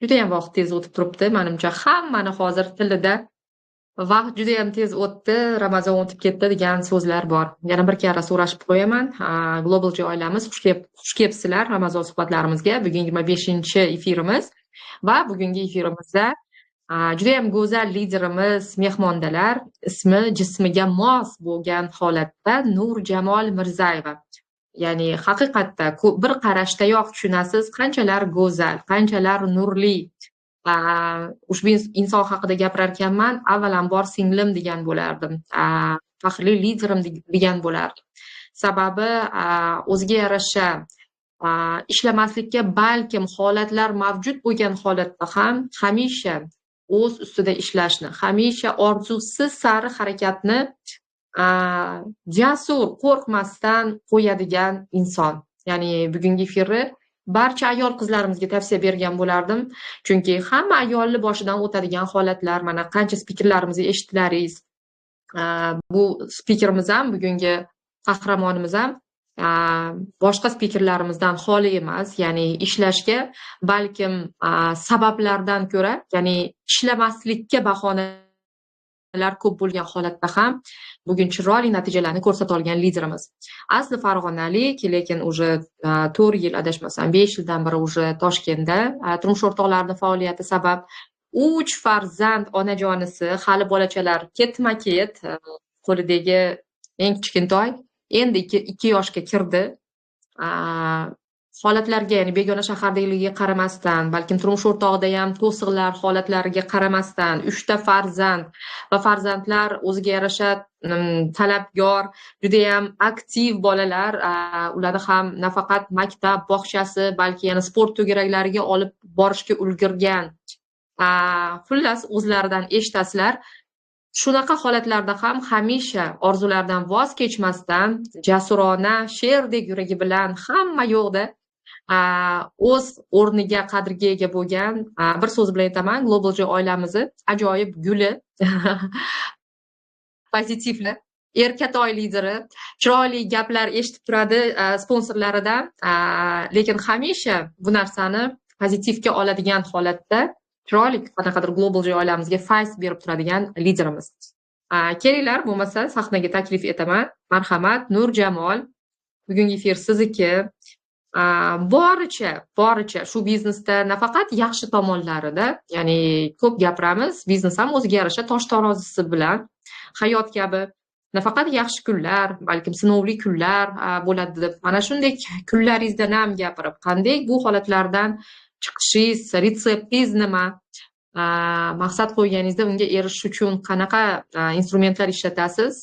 juda ham vaqt tez o'tib turibdi. Menimcha hammani hozir tilida vaqt juda ham tez o'tdi, Ramazon o'tib ketdi degan so'zlar bor. Yana bir karra so'rashib qo'yaman. Globalji oilamiz, xush kelibsizlar Ramazon suhbatlarimizga. Bugun 25-efirimiz va bugungi efirimizda juda ham go'zal liderimiz mehmondalar. Ismi jismiga mos bo'lgan holatda Nurjamol Mirzayeva. Ya'ni haqiqatda bir qarashdayoq tushunasiz qanchalar go'zal, qanchalar nurli. Ushbu inson haqida gapirar ekanman, avvalambor singlim degan bo'lardim. Faxrli liderim degan bo'lardim. Sababi o'ziga yarasha ishlamaslikka balkim holatlar mavjud bo'lgan holatda ham hamisha o'z ustida ishlashni, hamisha orzusiz sari harakatni jasur, qo'rqmasdan qo'yadigan inson. Ya'ni bugungi efirni barcha ayol qizlarimizga tavsiya bergan bo'lardim. Chunki hamma ayolni boshidan o'tadigan holatlar, mana qancha spikerlarimizni eshitdilaringiz. Bu spikerimiz ham, bugungi qahramonimiz ham boshqa spikerlarimizdan xoli emas. Ya'ni ishlashga balkim sabablardan ko'ra, ya'ni ishlamaslikka bahonalar ko'p bo'lgan holatda ham bugun chiroyli natijalarni ko'rsata olgan liderimiz. Asli farg'onalik, lekin уже 4 yil adashmasam 5 yildan beri уже Toshkentda turmush o'rtoqlarining faoliyati sabab 3 farzand onajonisi, hali bolachalar ketma-ket, qo'lidagi eng kichkintoy endi 2 yoshga kirdi. Holatlarga, ya'ni begona shahardaligiga qaramasdan, balkim turmush o'rtog'ida ham to'siqlar holatlariga qaramasdan 3 ta farzand va farzandlar o'ziga yarasha talabgor, juda ham aktiv bolalar. Ularni ham nafaqat maktab, bog'chasi, balki yana sport to'garaklariga olib borishga ulgurgan. Xullas, o'zlaridan eshitasizlar. Shunaqa holatlarda ham hamisha orzularidan voz kechmasdan, jasurona, sherdek yuragi bilan hamma yo'qda o'z o'rniga, qadriga ega bo'lgan, bir so'z bilan aytaman, Globalji oilamizni ajoyib guli, pozitivli, erkatoy lideri, chiroyli gaplar eshitib turadi sponsorlaridan, lekin hamisha bu narsani pozitivga oladigan holatda chiroyli qanaqadir Globalji oilamizga fayz berib turadigan liderimiz. Kelinglar, bo'lmasa sahnaga taklif etaman. Marhamat, Nurjamol, bugungi efir sizniki. Boricha shu biznesda nafaqat yaxshi tomonlarida, ya'ni ko'p gapiramiz, biznes ham o'ziga yarasha tosh tarozisi bilan hayot kabi nafaqat yaxshi kunlar, balkim sinovli kunlar bo'ladi deb, mana shunday kunlaringizdan ham gapirib, qanday bu holatlardan chiqishingiz, retseptingiz nima, maqsad qo'yganingizda unga erishish uchun qanaqa instrumentlar ishlatasiz,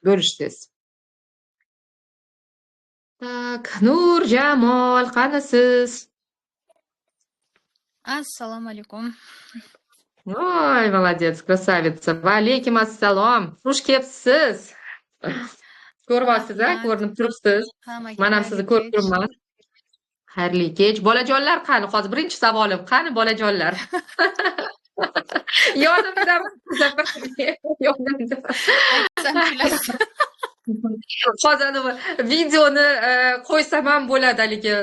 bo'lishsiz. Nurjamol, qanisiz? Assalomu alaykum. Voy, молодец, krasavitsa. Va alaykum assalom. Xush kelibsiz. Ko'ryapsiz, ko'rinib turibsiz. Men ham sizni ko'rib turibman. Xayrli kech. Bolajonlar qani? Hozir birinchi savolim, qani bolajonlar? Yonimda. Hozir videoni qo'ysam ham bo'ladi, haligi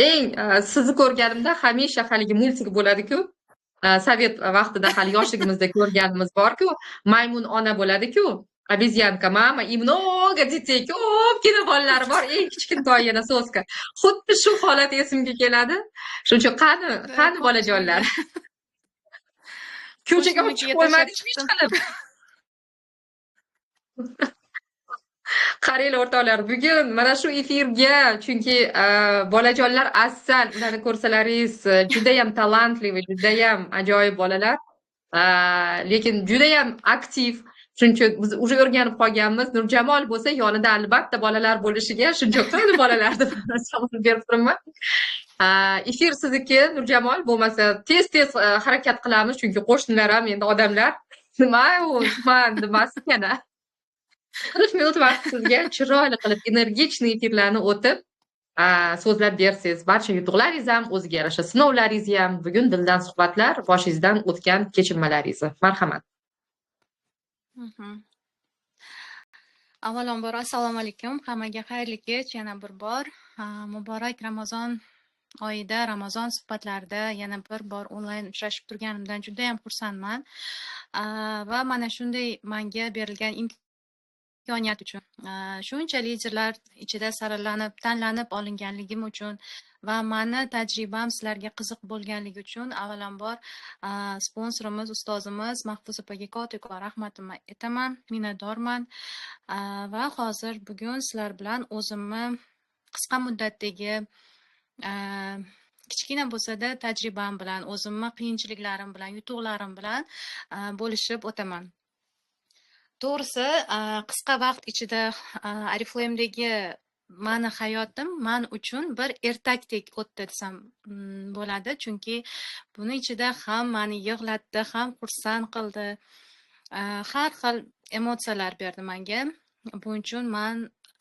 eng sizni ko'rganimda hamisha haligi multik bo'ladi-ku. Sovet vaqtida hali yoshligimizda ko'rganimiz bor-ku, maymun ona bo'ladi-ku, obezyanka mama и много детей, ko'pgina bolalari bor, eng kichkintoy yana so'zga. Xuddi shu holat esimga keladi. Shuning uchun qani bolajonlar? Ko'chaga olib chiqib qo'ymadingizmi hech qilib? Qaranglar o'rtoqlar, bugun mana shu efirga, chunki bolajonlar asal, ularni ko'rsalaringiz juda ham talantli va juda ham ajoyib bolalar, lekin juda ham aktiv. Shuning uchun biz уже o'rganib qolganmiz. Nurjamol bo'lsa yonida albatta bolalar bo'lishiga, shuncha qani bolalar deb savol berib turaman. Efir sizniki, Nurjamol, bo'lmasa tez-tez harakat qilamiz, chunki qo'shnilar ham endi odamlar nima u, demaslik yana. 40 minut vaqt sizga chiroyli qilib energichniy efirlarni o'tib so'zlab bersangiz, barcha yutuqlaringiz ham, o'ziga yarasha sinovlaringiz ham, bugun dildan suhbatlar, boshingizdan o'tgan kechinmalaringiz. Marhamat. Avvalambor assalomu alaykum. Hammaga xayrli kech, yana bir bor. Muborak Ramazon oyida Ramazon suhbatlarida yana bir bor onlayn uchrashib turganimdan juda ham xursandman. Va mana shunday menga berilgan imkoniyat uchun, shuncha liderlar ichida saralanib, tanlanib olinganligim uchun va mani tajribam sizlarga qiziq bo'lganligi uchun avvalambor sponsorimiz, ustozimiz Mahfuza opaga kattakon rahmatimni aytaman, minnatdorman. Va hozir bugun sizlar bilan o'zimni qisqa muddatdagi kichkina bo'lsa-da tajribam bilan, o'zimni qiyinchiliklarim bilan, yutuqlarim bilan bo'lishib o'taman. To'g'risi, qisqa vaqt ichida Oriflamedagi mani hayotim men uchun bir ertakdek o'tdi desam bo'ladi, chunki buni ichida ham meni yig'latdi, ham xursand qildi. Har xil emotsiyalar berdi menga. Buning uchun men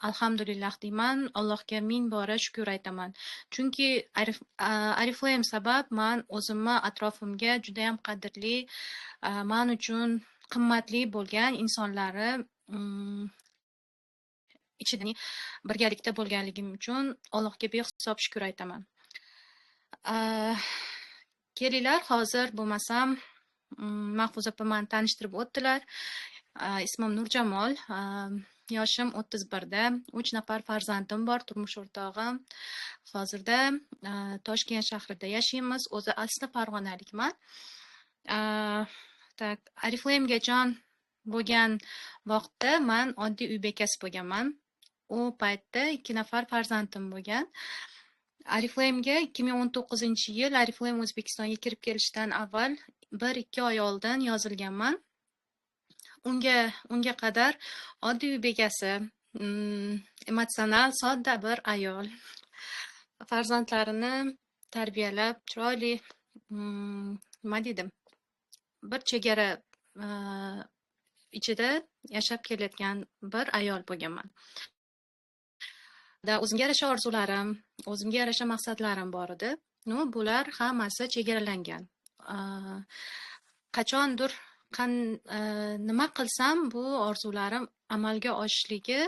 alhamdulillah deyman, Allohga ming bora shukr aytaman. Chunki Oriflame sabab men o'zimni atrofimga juda ham qadrli, men uchun qimmatli bo'lgan insonlari ichida birgalikda bo'lganligim uchun Allohga behisob shukr aytaman. Kelinglar, hozir bo'lmasam Mahfuza opa meni tanishtirib o'tdilar. Ismim Nurjamol. Yoshim 31da. 3 nafar farzandim bor, turmush o'rtog'im. Hozirda Toshkent shahrida yashaymiz. O'zi asli farg'onalikman. Oriflamega jon bo'lgan vaqtda men oddiy uy bekasi bo'lganman. U paytda 2 nafar farzandim bo'lgan. Oriflamega 2019-yil Oriflame O'zbekistonga kirib kelishidan avval 1-2 oy oldin yozilganman. Unga qadar oddiy uy bekasi, emotsional, sodda bir ayol. Farzandlarini tarbiyalab, chiroyli, nima deydim, bir chegara ichida yashab kelayotgan bir ayol bo'lganman. O'zimga yarasha orzularim, o'zimga yarasha maqsadlarim bor edi. Bular hammasi chegaralangan. Qachondir nima qilsam bu orzularim amalga oshishligi,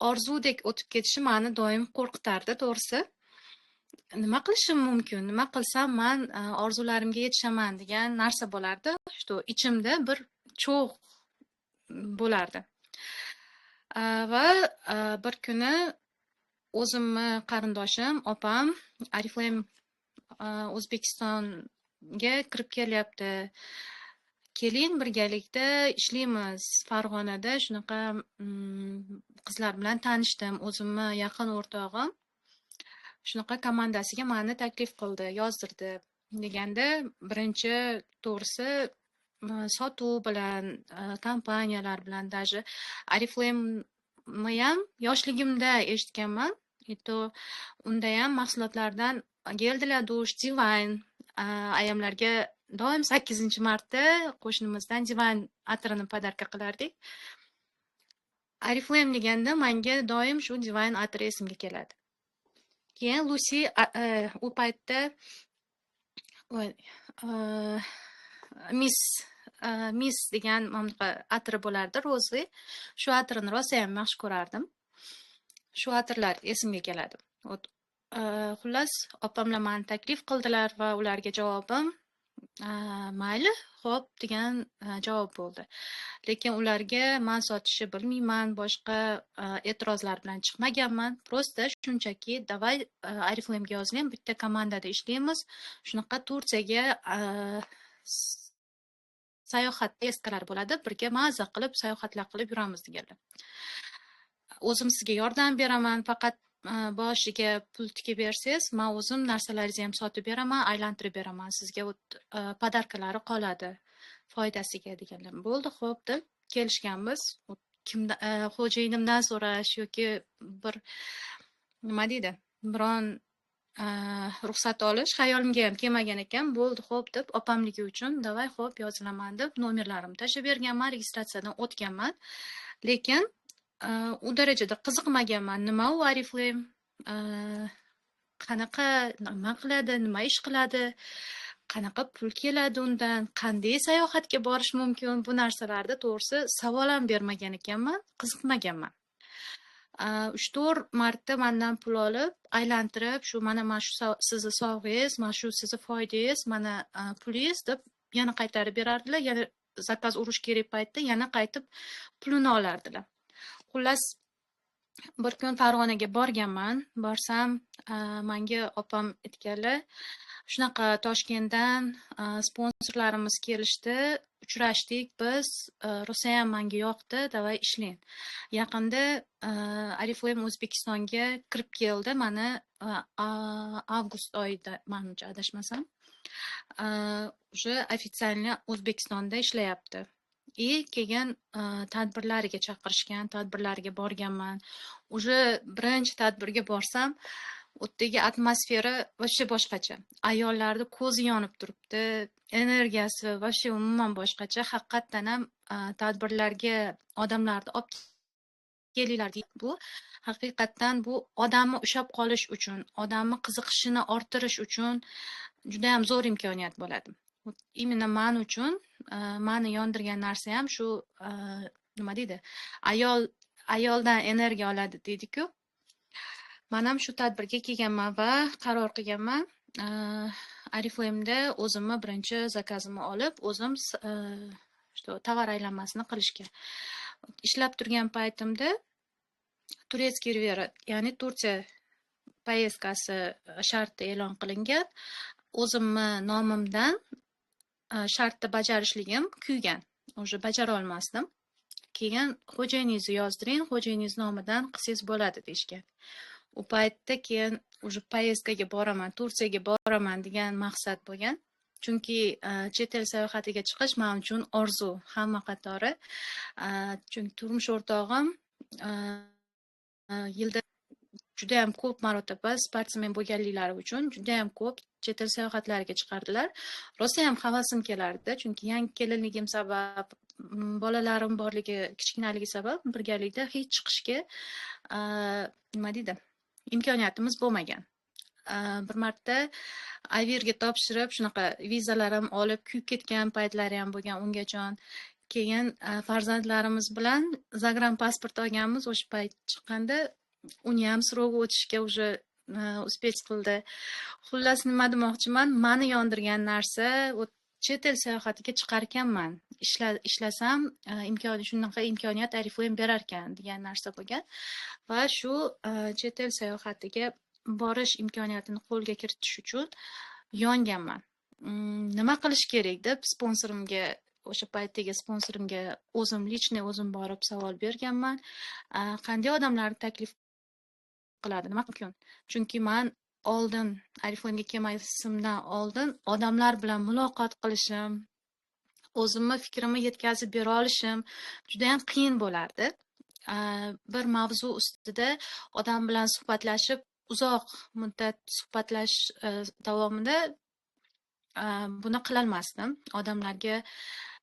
orzudek o'tib ketishi meni doim qo'rqitardi, to'g'risi. Nima qilishim mumkin? Nima qilsam men orzularimga yetishaman degan narsa bo'lardi. Shu ichimda bir cho'g' bo'lardi. Va bir kuni o'zimni qarindoshim, opam Oriflame O'zbekistonga kirib kelyapti. Keling, birgalikda ishlaymiz. Farg'onada shunaqa qizlar bilan tanishdim. O'zimni yaqin o'rtog'im shunaqa komandasiga meni taklif qildi, yozdirdi deganda, birinchi to'g'risi sotuv bilan, kompaniyalar bilan, даже Oriflameni ham yoshligimda eshitganman. Unda ham mahsulotlardan geldilar dush, Divine, ayamlarga doim 8-marta qo'shnimizdan Divine atrini podarka qilardik. Oriflame deganda menga doim shu Divine atri esimga keladi. Keyin Lucy u paytda Miss degan atri bo'lardi, Rozi. Shu atrini rosa ham yaxshi ko'rardim. Shu atirlar esimga keladi. Xullas, opamlar meni taklif qildilar va ularga javobim mayli, xo'p degan javob bo'ldi. Lekin ularga men sotishni bilmayman, boshqa e'tirozlar bilan chiqmaganman. Prosta shunchaki davay Oriflamega yoziling, bitta komandada ishlaymiz. Shunaqa Turkiyaga sayohat testlar bo'ladi, birga maza qilib sayohatlar qilib yuramiz deganlar. O'zim sizga yordam beraman, faqat boshiga pul tikib bersangiz, men o'zim narsalaringizni ham sotib beraman, aylantirib beraman, sizga podarkalari qoladi foydasiga deganlar. Bo'ldi, xo'p deb kelishganmiz. Xo'jayinimdan so'rash yoki bir nima deydi, biron ruxsat olish xayolimga ham kelmagan ekan. Bo'ldi, xo'p deb opamligi uchun davay xo'p yozilaman deb nomerlarimni tashlab berganman, registratsiyadan o'tganman. Lekin u darajada qiziqmaganman. Nima u Oriflame, qanaqa nima qiladi, nima ish qiladi, qanaqa pul keladi undan, qanday sayohatga borish mumkin, bu narsalarda to'g'risi savol ham bermagan ekanman, qiziqmaganman. 3-4 marta mendan pul olib, aylantirib, shu mana shu sizni sog'ingiz, mana shu sizni foydangiz, mana pulingiz deb yana qaytarib berardilar. Yana zakaz urish kerak paytda yana qaytib pulini olardilar. Xullas, bir kun Farg'onaga borganman. Borsam, menga opam aytganlar, shunaqa Toshkentdan sponsorlarimiz kelishdi, uchrashdik biz, rosayam menga yoqdi, davay ishlang. Yaqinda Oriflame O'zbekistonga kirib keldi, mana avgust oyida, menimcha adashmasam. Уже официально O'zbekistonda ishlayapti. Keyin tadbirlariga chaqirishgan, tadbirlariga borganman. Уже birinchi tadbirga borsam, u yerdagi atmosfera вообще boshqacha. Ayollarning ko'zi yonib turibdi, energiyasi вообще umuman boshqacha. Haqiqatan ham tadbirlarga odamlarni olib kelinglar deydi. Bu haqiqatan bu odamni ushlab qolish uchun, odamni qiziqishini orttirish uchun juda ham zo'r imkoniyat bo'ladi. Именно men uchun meni yondirgan narsa ham shu, nima deydi? Ayoldan energiya oladi deydi-ku. Men ham shu tadbirga kelganman va qaror qilganman. Oriflame'da o'zimni birinchi zakazimni olib, o'zim tovar aylanmasini qilishga. Ishlab turgan paytimda Turetskiy Rivera, ya'ni Turkiya poyezdkasi sharti e'lon qilingan. O'zimni nomimdan shartni bajarishligim kuygan. Уже bajara olmasdim. Keyin xo'jayiningizni yozdiring, xo'jayiningizning nomidan qilsangiz bo'ladi deyishgan. U paytda keyin уже poyezdkaga boraman, Turkiyaga boraman degan maqsad bo'lgan. Chunki chet el sayohatiga chiqish men uchun orzu, hamma qatori. Chunki turmush o'rtog'im yilda juda ham ko'p marotaba sportsmen bo'lganliklari uchun juda ham ko'p chet el sayohatlariga chiqardilar. Rosa ham havasim kelardi, chunki yangi kelinligim sabab, bolalarim borligi, kichkinaligi sabab birgalikda hech chiqishga nima deydi, imkoniyatimiz bo'lmagan. Bir marta Avirga topshirib, shunaqa vizalarim olib kuyib ketgan paytlari ham bo'lgan ungajon. Keyin farzandlarimiz bilan zagran pasport olganmiz, o'sha payt chiqqanda uni ham so'rovga o'tishga уже uspech qildi. Xullas, nima demoqchiman, meni yondirgan narsa chet el sayohatiga chiqar ekanman. Ishlasam shunaqa imkoniyat Oriflame berar ekan degan narsa bo'lgan va shu chet el sayohatiga borish imkoniyatini qo'lga kiritish uchun yonganman. Nima qilish kerak deb sponsorimga, o'sha paytdagi sponsorimga o'zim borib savol berganman. Qanday odamlarni taklif qiladi, nima mumkin? Chunki men oldin Oriflame'ga kelmasimdan oldin odamlar bilan muloqot qilishim, o'zimni fikrimni yetkazib bera olishim juda ham qiyin bo'lardi. Bir mavzu ustida odam bilan suhbatlashib, uzoq muddat suhbatlash davomida buni qila olmasdim. Odamlarga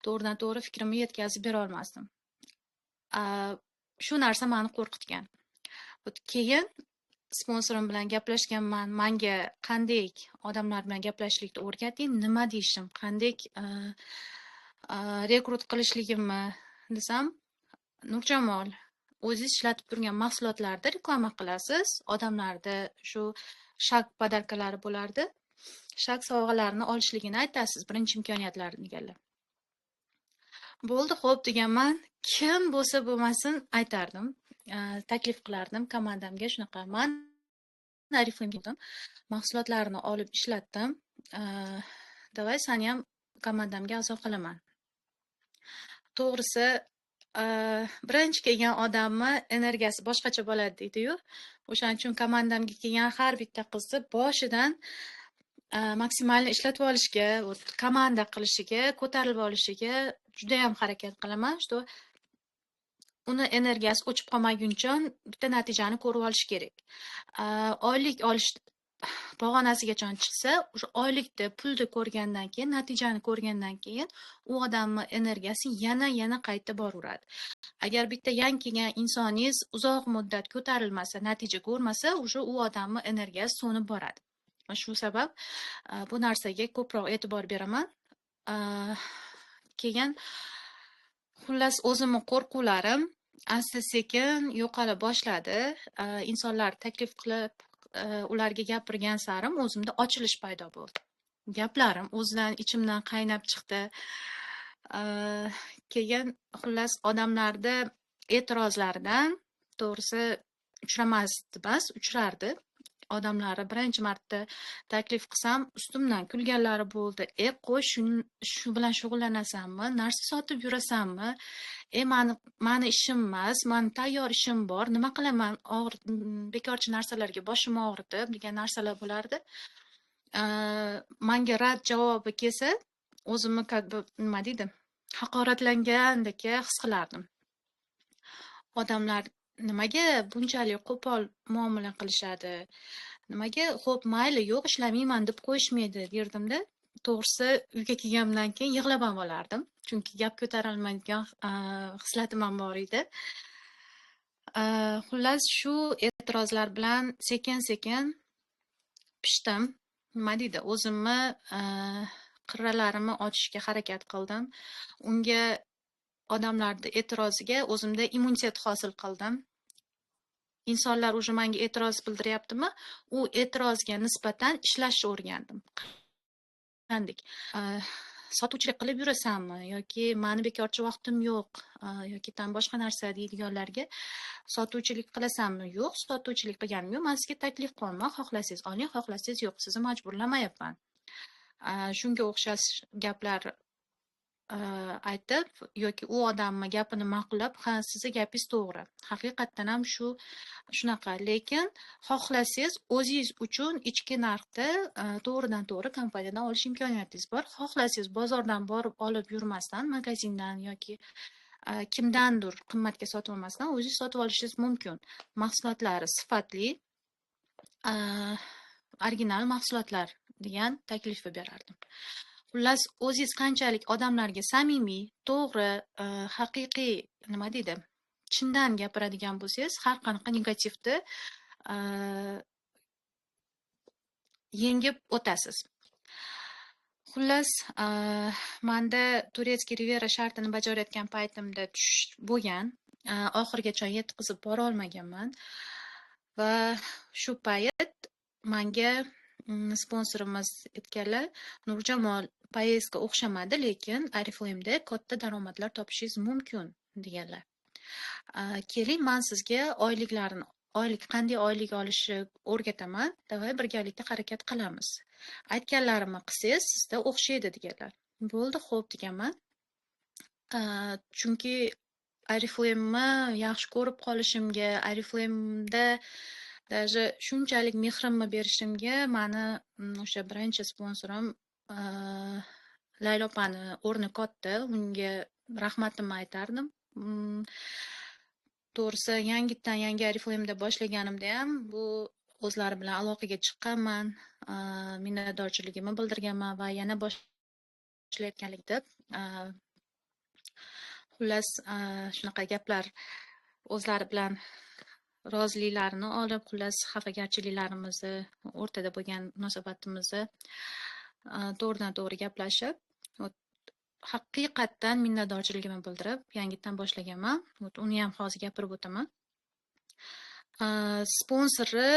to'g'ridan-to'g'ri fikrimni yetkazib bera olmasdim. Shu narsa meni qo'rqitgan. Keyin sponsorim bilan gaplashganman. Menga qanday odamlar bilan gaplashishlikni o'rgating, nima deyishim, qanday rekrut qilishligimni desam, Nurjamol, o'zingiz ishlatib turgan mahsulotlarda reklama qilasiz, odamlarda shu shak podarkalari bo'lardi. Shak sovg'alarini olishligini aytasiz, birinchi imkoniyatlarni deganlar. Bo'ldi, xo'p deganman. Kim bo'lsa bo'lmasin aytardim. Taklif qilardim komandamga, shunaqa men Oriflame'ga mahsulotlarni olib ishlatdim. Davay seni ham komandamga a'zo qilaman. To'g'risi, birinchi kelgan odamni energiyasi boshqacha bo'ladi deydi-yu. O'shaning uchun komandamga kelgan har bitta qizni boshidan maksimalni ishlatib olishga, komanda qilishiga, ko'tarilib olishiga juda ham harakat qilaman. Uni energiyasi o'chib qolmaguncha bitta natijani ko'rib olish kerak. Oylik olish pog'onasigacha chiqsa, o'sha oylikda pulni ko'rgandan keyin, natijani ko'rgandan keyin u odamning energiyasi yana qayta boraveradi. Agar bitta yangi kelgan insoningiz uzoq muddat ko'tarilmasa, natija ko'rmasa, o'sha u odamning energiyasi so'nib boradi. Shu sabab bu narsaga ko'proq e'tibor beraman. Keyin xullas o'zimning qo'rquvlarim, asta-sekin yo'qola boshladi. Insonlar taklif qilib, ularga gapirgan sarim o'zimda ochilish paydo bo'ldi. Gaplarim o'zidan ichimdan qaynab chiqdi. Keyin xullas odamlarda e'tirozlardan to'g'risi uchramasdi emas, uchrardi. Odamlari birinchi marta taklif qilsam ustimdan kulganlari bo'ldi. Qo'y, shu bilan shug'ullanasanmi? Narsa sotib yurasanmi? Mani ishim emas, mani tayyor ishim bor. Nima qilaman? Bekorchi narsalarga boshim og'ridi degan narsalar bo'lardi. Menga rad javobi kelsa, o'zimni nima deydi? Haqoratlangandek his qilardim. Odamlar nimaga bunchalik qo'pol muomala qilishadi? Nimaga xo'p mayli, yo'q ishlamayman deb qo'yishmaydi derdimda. To'g'risi uyga kelganimdan keyin yig'lab ham olardim. Chunki gap ko'tarolmaydigan hislatim ham bor edi. Xullas shu e'tirozlar bilan sekin-sekin pishdim. Nima deydi? O'zimni qirralarimni ochishga harakat qildim. Unga odamlarning e'tiroziga o'zimda immunitet hosil qildim. Insonlar уже menga e'tiroz bildiryaptimi? U e'tirozga nisbatan ishlashni o'rgandim. Qanday? Sotuvchilik qilib yurasanmi yoki mani bekorchi vaqtim yo'q yoki boshqa narsa deydiganlarga sotuvchilik qilasanmi? Yo'q, sotuvchilik qilganim yo'q. Men sizga taklif qilaman, xohlasangiz oling, xohlasangiz yo'q. Sizni majburlamayapman. Shunga o'xshash gaplar aytib yoki u odamni gapini ma'qullab, ha, sizni gapingiz to'g'ri. Haqiqatdan ham shunaqa, lekin xohlasangiz o'zingiz uchun ichki narxda to'g'ridan to'g'ri kompaniyadan olish imkoniyatingiz bor. Xohlasangiz bozordan borib olib yurmasdan, magazindan yoki kimdandir qimmatga sotib olmasdan o'zingiz sotib olishingiz mumkin. Mahsulotlari sifatli, original mahsulotlar degan taklifni berardim. Xullas, o'zingiz qanchalik odamlarga samimiy, to'g'ri, haqiqiy, nima deydi, chindan gapiradigan bo'lsangiz, har qanaqa negativni yengib o'tasiz. Xullas, menda Turetskiy Rivera shartini bajarayotgan paytimda tush bo'lgan. Oxirigacha yetkazib bora olmaganman. Va shu payt menga sponsorimiz aytganlar, Nurjamol, poyezdga o'xshamadi, lekin Oriflameda katta daromadlar topishingiz mumkin deganlar. Keling, men sizga qanday oylik olishni o'rgataman, davay birgalikda harakat qilamiz. Aytganlarimni qilsangiz sizda o'xshaydi deganlar. Bo'ldi, xo'p deganman. Chunki Oriflamni yaxshi ko'rib qolishimga, Oriflamda даже shunchalik mehrimni berishimga mani o'sha birinchi sponsorim Laylo opani o'rni katta, unga rahmatimni aytardim. To'g'risi, yangi Oriflamda boshlaganimda ham bu o'zlari bilan aloqaga chiqqanman, minnatdorchiligimni bildirganman va yana boshlayotganlik deb. Xullas, shunaqa gaplar o'zlari bilan roziliklarini olib, xullas xafagarchiliklarimizni, o'rtada bo'lgan munosabatimizni to'g'ridan to'g'ri gaplashib, haqiqatdan minnatdorchiligimni bildirib, yangitdan boshlaganman. Uni ham hozir gapirib o'taman. Sponsori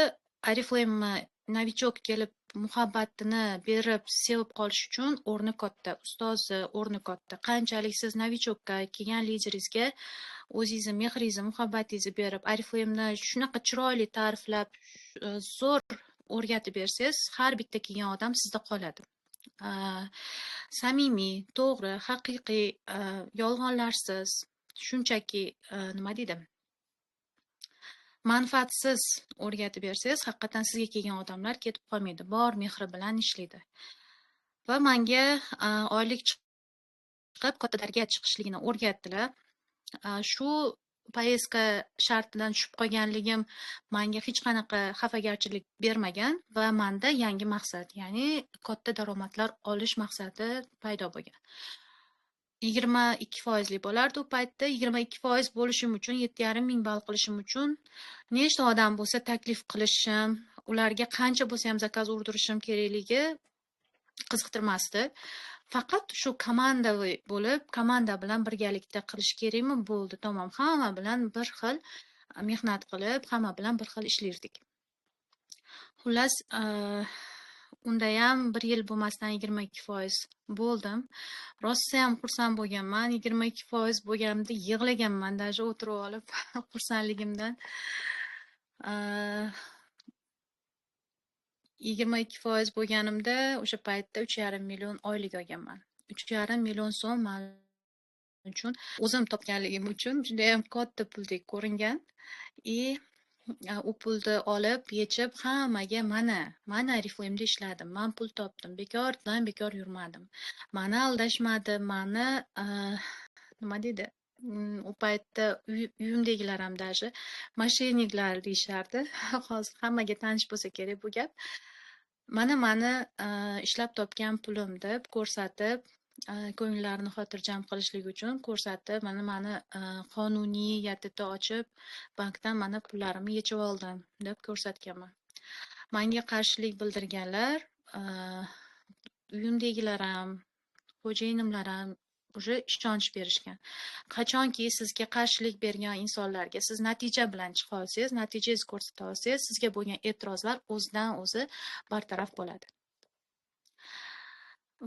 Oriflame novichok kelib muhabbatini berib, sevib qolish uchun o'rni katta, ustozi o'rni katta. Qanchalik siz novichokka kelgan lideringizga o'zingizni mehringizni, muhabbatingizni berib, Oriflame'ni shunaqa chiroyli ta'riflab, zo'r o'rgatib bersangiz, har bitta kelgan odam sizda qoladi. Samimiy, to'g'ri, haqiqiy, yolg'onlarsiz, shunchaki nima deydi, manfaatsiz o'rgatib bersangiz, haqiqatan sizga kelgan odamlar ketib qolmaydi, bor mehri bilan ishlaydi. Va menga oylik chiqib kattalarga chiqishligini o'rgatdilar. Shu poyezdka shartidan tushib qolganligim menga hech qanaqa xafagarchilik bermagan va menda yangi maqsad, ya'ni katta daromadlar olish maqsadi paydo bo'lgan. 22% bo'lardi u paytda. 22% bo'lishim uchun, 7,5 ming ball qilishim uchun nechta odam bo'lsa taklif qilishim, ularga qancha bo'lsa ham zakaz urdirishim kerakligi qiziqtirmasdi. faqat shu komanda bo'lib, komanda bilan birgalikda qilish kerakmi? Bo'ldi, tamom. Hamma bilan bir xil mehnat qilib, hamma bilan bir xil ishlardik. Xullas, undayam 1 yil bo'lmasdan 22% bo'ldim. Rostayam xursand bo'lganman. 22% bo'lganimda yig'laganman, даже o'tirib olib xursandligimdan. 22% bo'lganimda o'sha paytda 3,5 million oylik olganman. 3,5 million so'm men uchun o'zim topganligim uchun juda ham katta puldek ko'ringan. U pulni olib, yechib hammaga mana Oriflame'da ishladim, men pul topdim, bekordan bekor yurmadim. Meni aldashmadi, meni nima deydi? U paytda uyimdagilar ham даже moshenniklar deyishardi. Hozir hammaga tanish bo'lsa kerak bu gap. Mani ishlab topgan pulim deb ko'rsatib, ko'ngillarini xotirjam qilishlik uchun ko'rsatib, mani qonuniy yatita ochib, bankdan mana pullarimni yechib oldim deb ko'rsatganman. Menga qarshilik bildirganlar, uyimdagilar ham, xo'jayinimlar ham уже ishonch berishgan. Qachonki sizga qarshilik bergan insonlarga siz natija bilan chiqa olsangiz, natijangizni ko'rsata olsangiz, sizga bo'lgan e'tirozlar o'zidan o'zi bartaraf bo'ladi.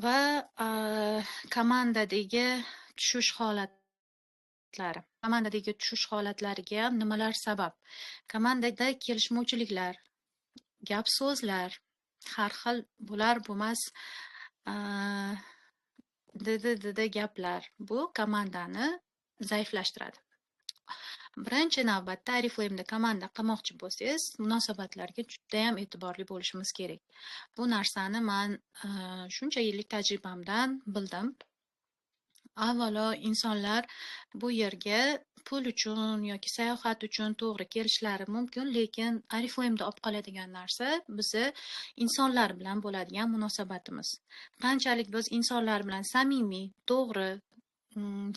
Va komandadagi tushish holatlari. Komandadagi tushish holatlariga ham nimalar sabab? Komandada kelishmovchiliklar, gap so'zlar, har xil bo'lar bo'lmas didi gaplar bu komandani zaiflashtiradi. Birinchi navbatda Oriflame'da komanda qilmoqchi bo'lsangiz, munosabatlarga juda ham e'tiborli bo'lishimiz kerak. Bu narsani men shuncha yillik tajribamdan bildim. Avvalo, insonlar bu yerga pul uchun yoki sayohat uchun to'g'ri kelishlari mumkin, lekin Oriflame'da olib qoladigan narsa bizni insonlar bilan bo'ladigan munosabatimiz. Qanchalik biz insonlar bilan samimiy, to'g'ri,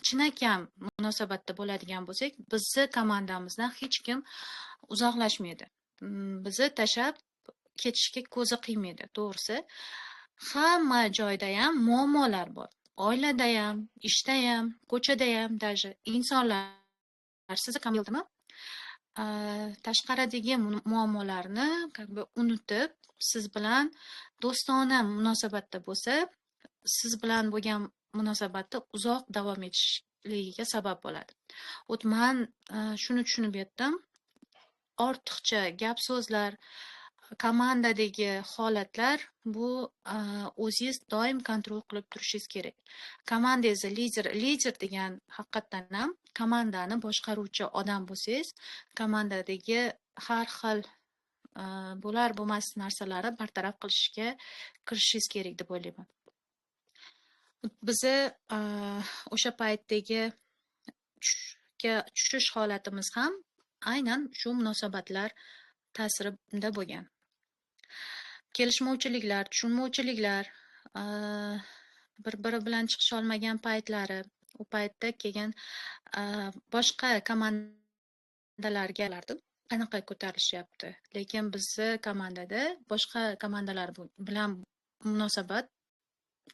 chinakam munosabatda bo'ladigan bo'lsak, bizni komandamizdan hech kim uzoqlashmaydi. Bizni tashlab ketishga ko'zi qiymaydi, to'g'risi. Hamma joyda ham muammolar bor. Oilada ham, ishda ham, ko'chada ham, даже insonlar sizni kamildimi? Tashqaridagi muammolarni unutib, siz bilan do'stona munosabatda bo'lsa, siz bilan bo'lgan munosabatda uzoq davom etishligiga sabab bo'ladi. Men shuni tushunib yetdim. Ortiqcha gap so'zlar, komandadagi holatlar bu o'zingiz doim kontrol qilib turishingiz kerak. Komandangizni lider degan haqiqatdan ham komandani boshqaruvchi odam bo'lsangiz, komandadagi har xil bo'lar bo'lmas narsalarni bartaraf qilishga kirishishingiz kerak deb o'ylayman. Bizni o'sha paytdagi tushish holatimiz ham aynan shu munosabatlar ta'sirida bo'lgan. Kelishmovchiliklar, tushunmovchiliklar, bir-biri bilan chiqisha olmagan paytlari, u paytda kelgan boshqa komandalarga qanaqa ko'tarilishyapti. Lekin bizni komandada boshqa komandalar bilan munosabat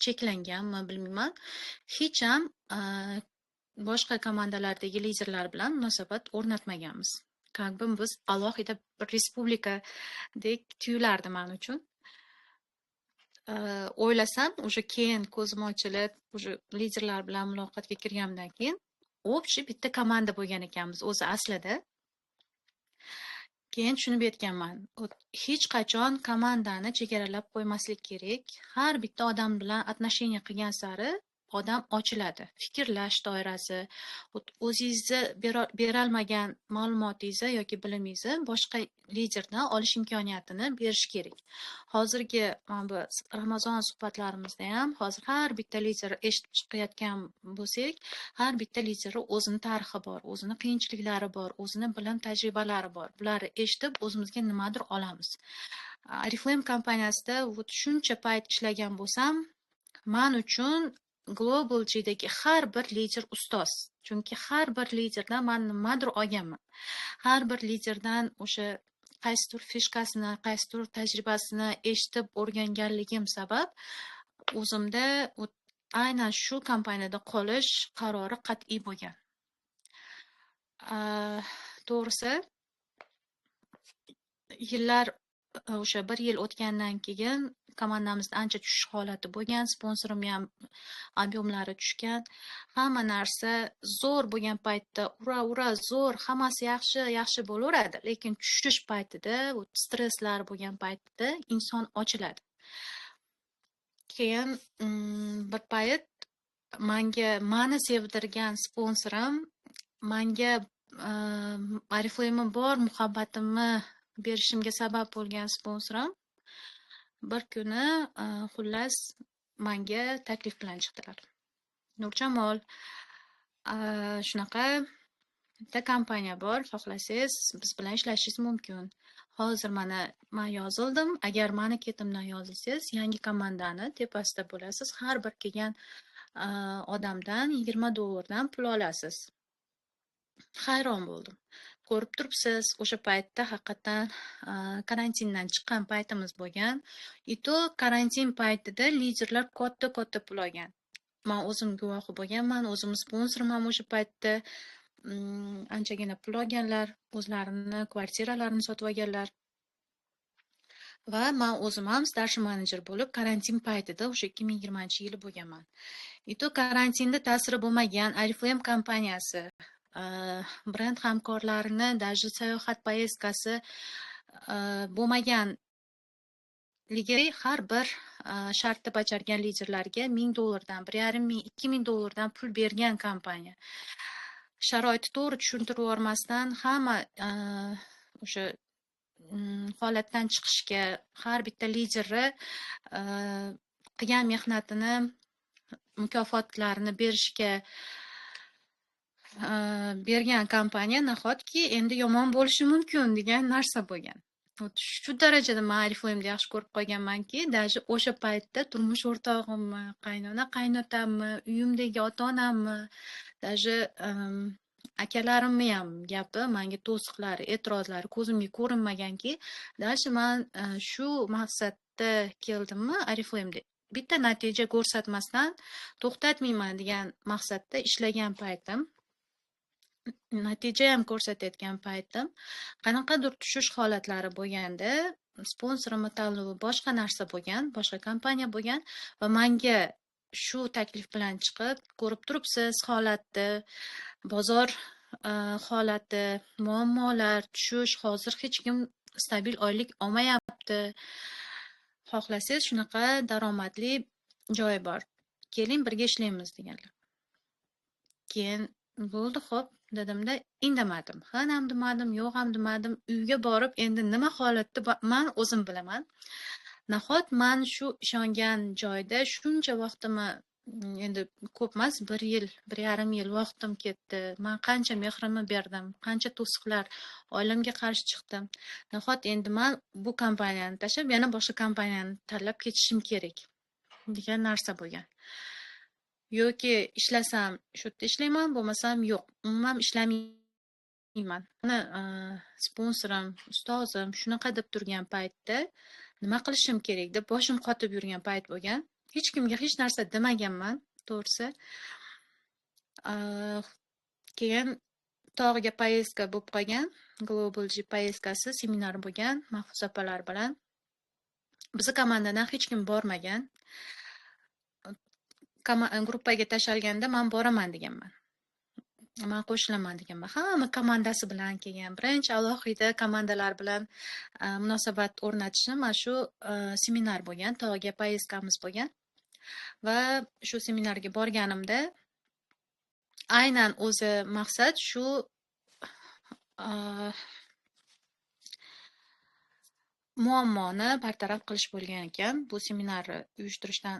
cheklanganmi, bilmayman. Hech ham boshqa komandalardagi liderlar bilan munosabat o'rnatmaganmiz. Biz alohida bir respublikadek tuyulardi men uchun. O'ylasam, o'sha keyin ko'zim ochilib, o'sha liderlar bilan muloqotga kirgandan keyin, общий bitta komanda bo'lgan ekanmiz o'zi aslida. Keyin tushunib yetganman. Hech qachon komandani chegaralab qo'ymaslik kerak. Har bitta odam bilan отношения qilgan sari odam ochiladi. Fikrlash doirasi, o'zingizni berolmagan ma'lumotingizni yoki bilimingizni boshqa liderdan olish imkoniyatini berish kerak. Hozirgi bu Ramazon suhbatlarimizda ham hozir har bitta lider eshitib chiqayotgan bo'lsak, har bitta liderning o'zining tarixi bor, o'zining qiyinchiliklari bor, o'zining bilim tajribalari bor. Bularni eshitib o'zimizga nimadir olamiz. Oriflame kompaniyasida shuncha payt ishlagan bo'lsam, men uchun Global'dagi har bir lider ustoz. Chunki har bir liderdan men nimadir olganman. Har bir liderdan o'sha qaysidir fishkasini, qaysidir tajribasini eshitib o'rganganligim sabab o'zimda aynan shu kompaniyada qolish qarori qat'iy bo'lgan. To'g'risi, yillar o'sha 1 yil o'tgandan keyin komandamizda ancha tushish holati bo'lgan, sponsorim ham ob'yomlari tushgan, hamma narsa zo'r bo'lgan paytda ura zo'r, hammasi yaxshi bo'laveradi, lekin tushish paytida, u stresslar bo'lgan paytda inson ochiladi. Keyin bir payt mani sevdirgan sponsorim, menga Oriflame bor muhabbatimni berishimga sabab bo'lgan sponsorim bir kuni xullas menga taklif bilan chiqdilar. Nurjamol, shunaqa bitta kompaniya bor, xohlasangiz biz bilan ishlashingiz mumkin. Hozir men yozildim. Agar meni ketimdan yozilsangiz, yangi komandani tepasida bo'lasiz. Har bir kelgan odamdan $20 pul olasiz. Hayron bo'ldim. Ko'rib turibsiz, o'sha paytda haqiqatan karantindan chiqqan paytimiz bo'lgan. Ito karantin paytida liderlar katta pul olgan. Men o'zim guvohi bo'lganman, o'zim sponsorim ham o'sha paytda anchagina pul olganlar, o'zlarini kvartiralarini sotib olganlar. Va men o'zim ham starshi menejer bo'lib karantin paytida o'sha 2020-yili bo'lganman. Ito karantinda ta'siri bo'lmagan Oriflame kompaniyasi brend hamkorlarini даже sayohat poyezdkasi bo'lmaganligi har bir shartni bajargan liderlarga $1000 dan, $1500, $2000 pul bergan kompaniya. Sharoitni to'g'ri tushuntirib yubormasdan hamma o'sha holatdan chiqishga, har bitta liderni qilgan mehnatini mukofotlarini berishga bergan kompaniya nahotki endi yomon bo'lishi mumkin degan narsa bo'lgan. Shu darajada men Oriflame'ni yaxshi ko'rib qolganmanki, даже o'sha paytda turmush o'rtog'immi, qaynotammi, uyimdagi ota-onammi, даже akalarimni ham gapi, menga to'siqlari, e'tirozlari ko'zimga ko'rinmaganki, даже men shu maqsadda keldimmi Oriflame'da bitta natija ko'rsatmasdan to'xtatmayman degan maqsadda ishlagan paytim, natija ham ko'rsatayotgan paytim, qanaqadir tushish holatlari bo'lganda, sponsorimni tanlovi boshqa narsa bo'lgan, boshqa kompaniya bo'lgan va menga shu taklif bilan chiqib, ko'rib turibsiz holatni, bozor holati, muammolar, tushish, hozir hech kim stabil oylik olmayapti. Xohlasangiz shunaqa daromadli joyi bor. Keling birga ishlaymiz deganlar. Keyin bo'ldi, xo'p dedimda, indamadim. Han ham demadim, yo'q ham demadim. Uyga borib endi nima holatda men o'zim bilaman. Nahot men shu ishongan joyda shuncha vaqtimni, endi ko'p emas, 1 yil, 1,5 yil vaqtim ketdi. Men qancha mehrimni berdim, qancha to'siqlar, oilamga qarshi chiqdim. Nahot endi men bu kompaniyani tashlab yana boshqa kompaniyani tanlab ketishim kerak degan narsa bo'lgan. Yoki ishlasam shu yerda ishlayman, bo'lmasam yo'q, umuman ishlamayman. Mana sponsorim, ustozim shunaqa deb turgan paytda nima qilishim kerak deb boshim qotib yurgan payt bo'lgan. Hech kimga hech narsa demaganman, to'g'risi. Keyin tog'ga poyezdka bo'lib qolgan, Global G poyezdkasi seminar bo'lgan, Mahfuz opalar bilan. Bizi komandadan hech kim bormagan. Gruppaga tashalganda men boraman deganman. Men qo'shilaman deganman. Hamma komandasi bilan kelgan. Birinchi alohida komandalar bilan munosabat o'rnatishni mana shu seminar bo'lgan, tog'ga poyezdkamiz bo'lgan. Va shu seminarga borganimda aynan o'zi maqsad shu muammoni bartaraf qilish bo'lgan ekan. Bu seminarni uyushtirishdan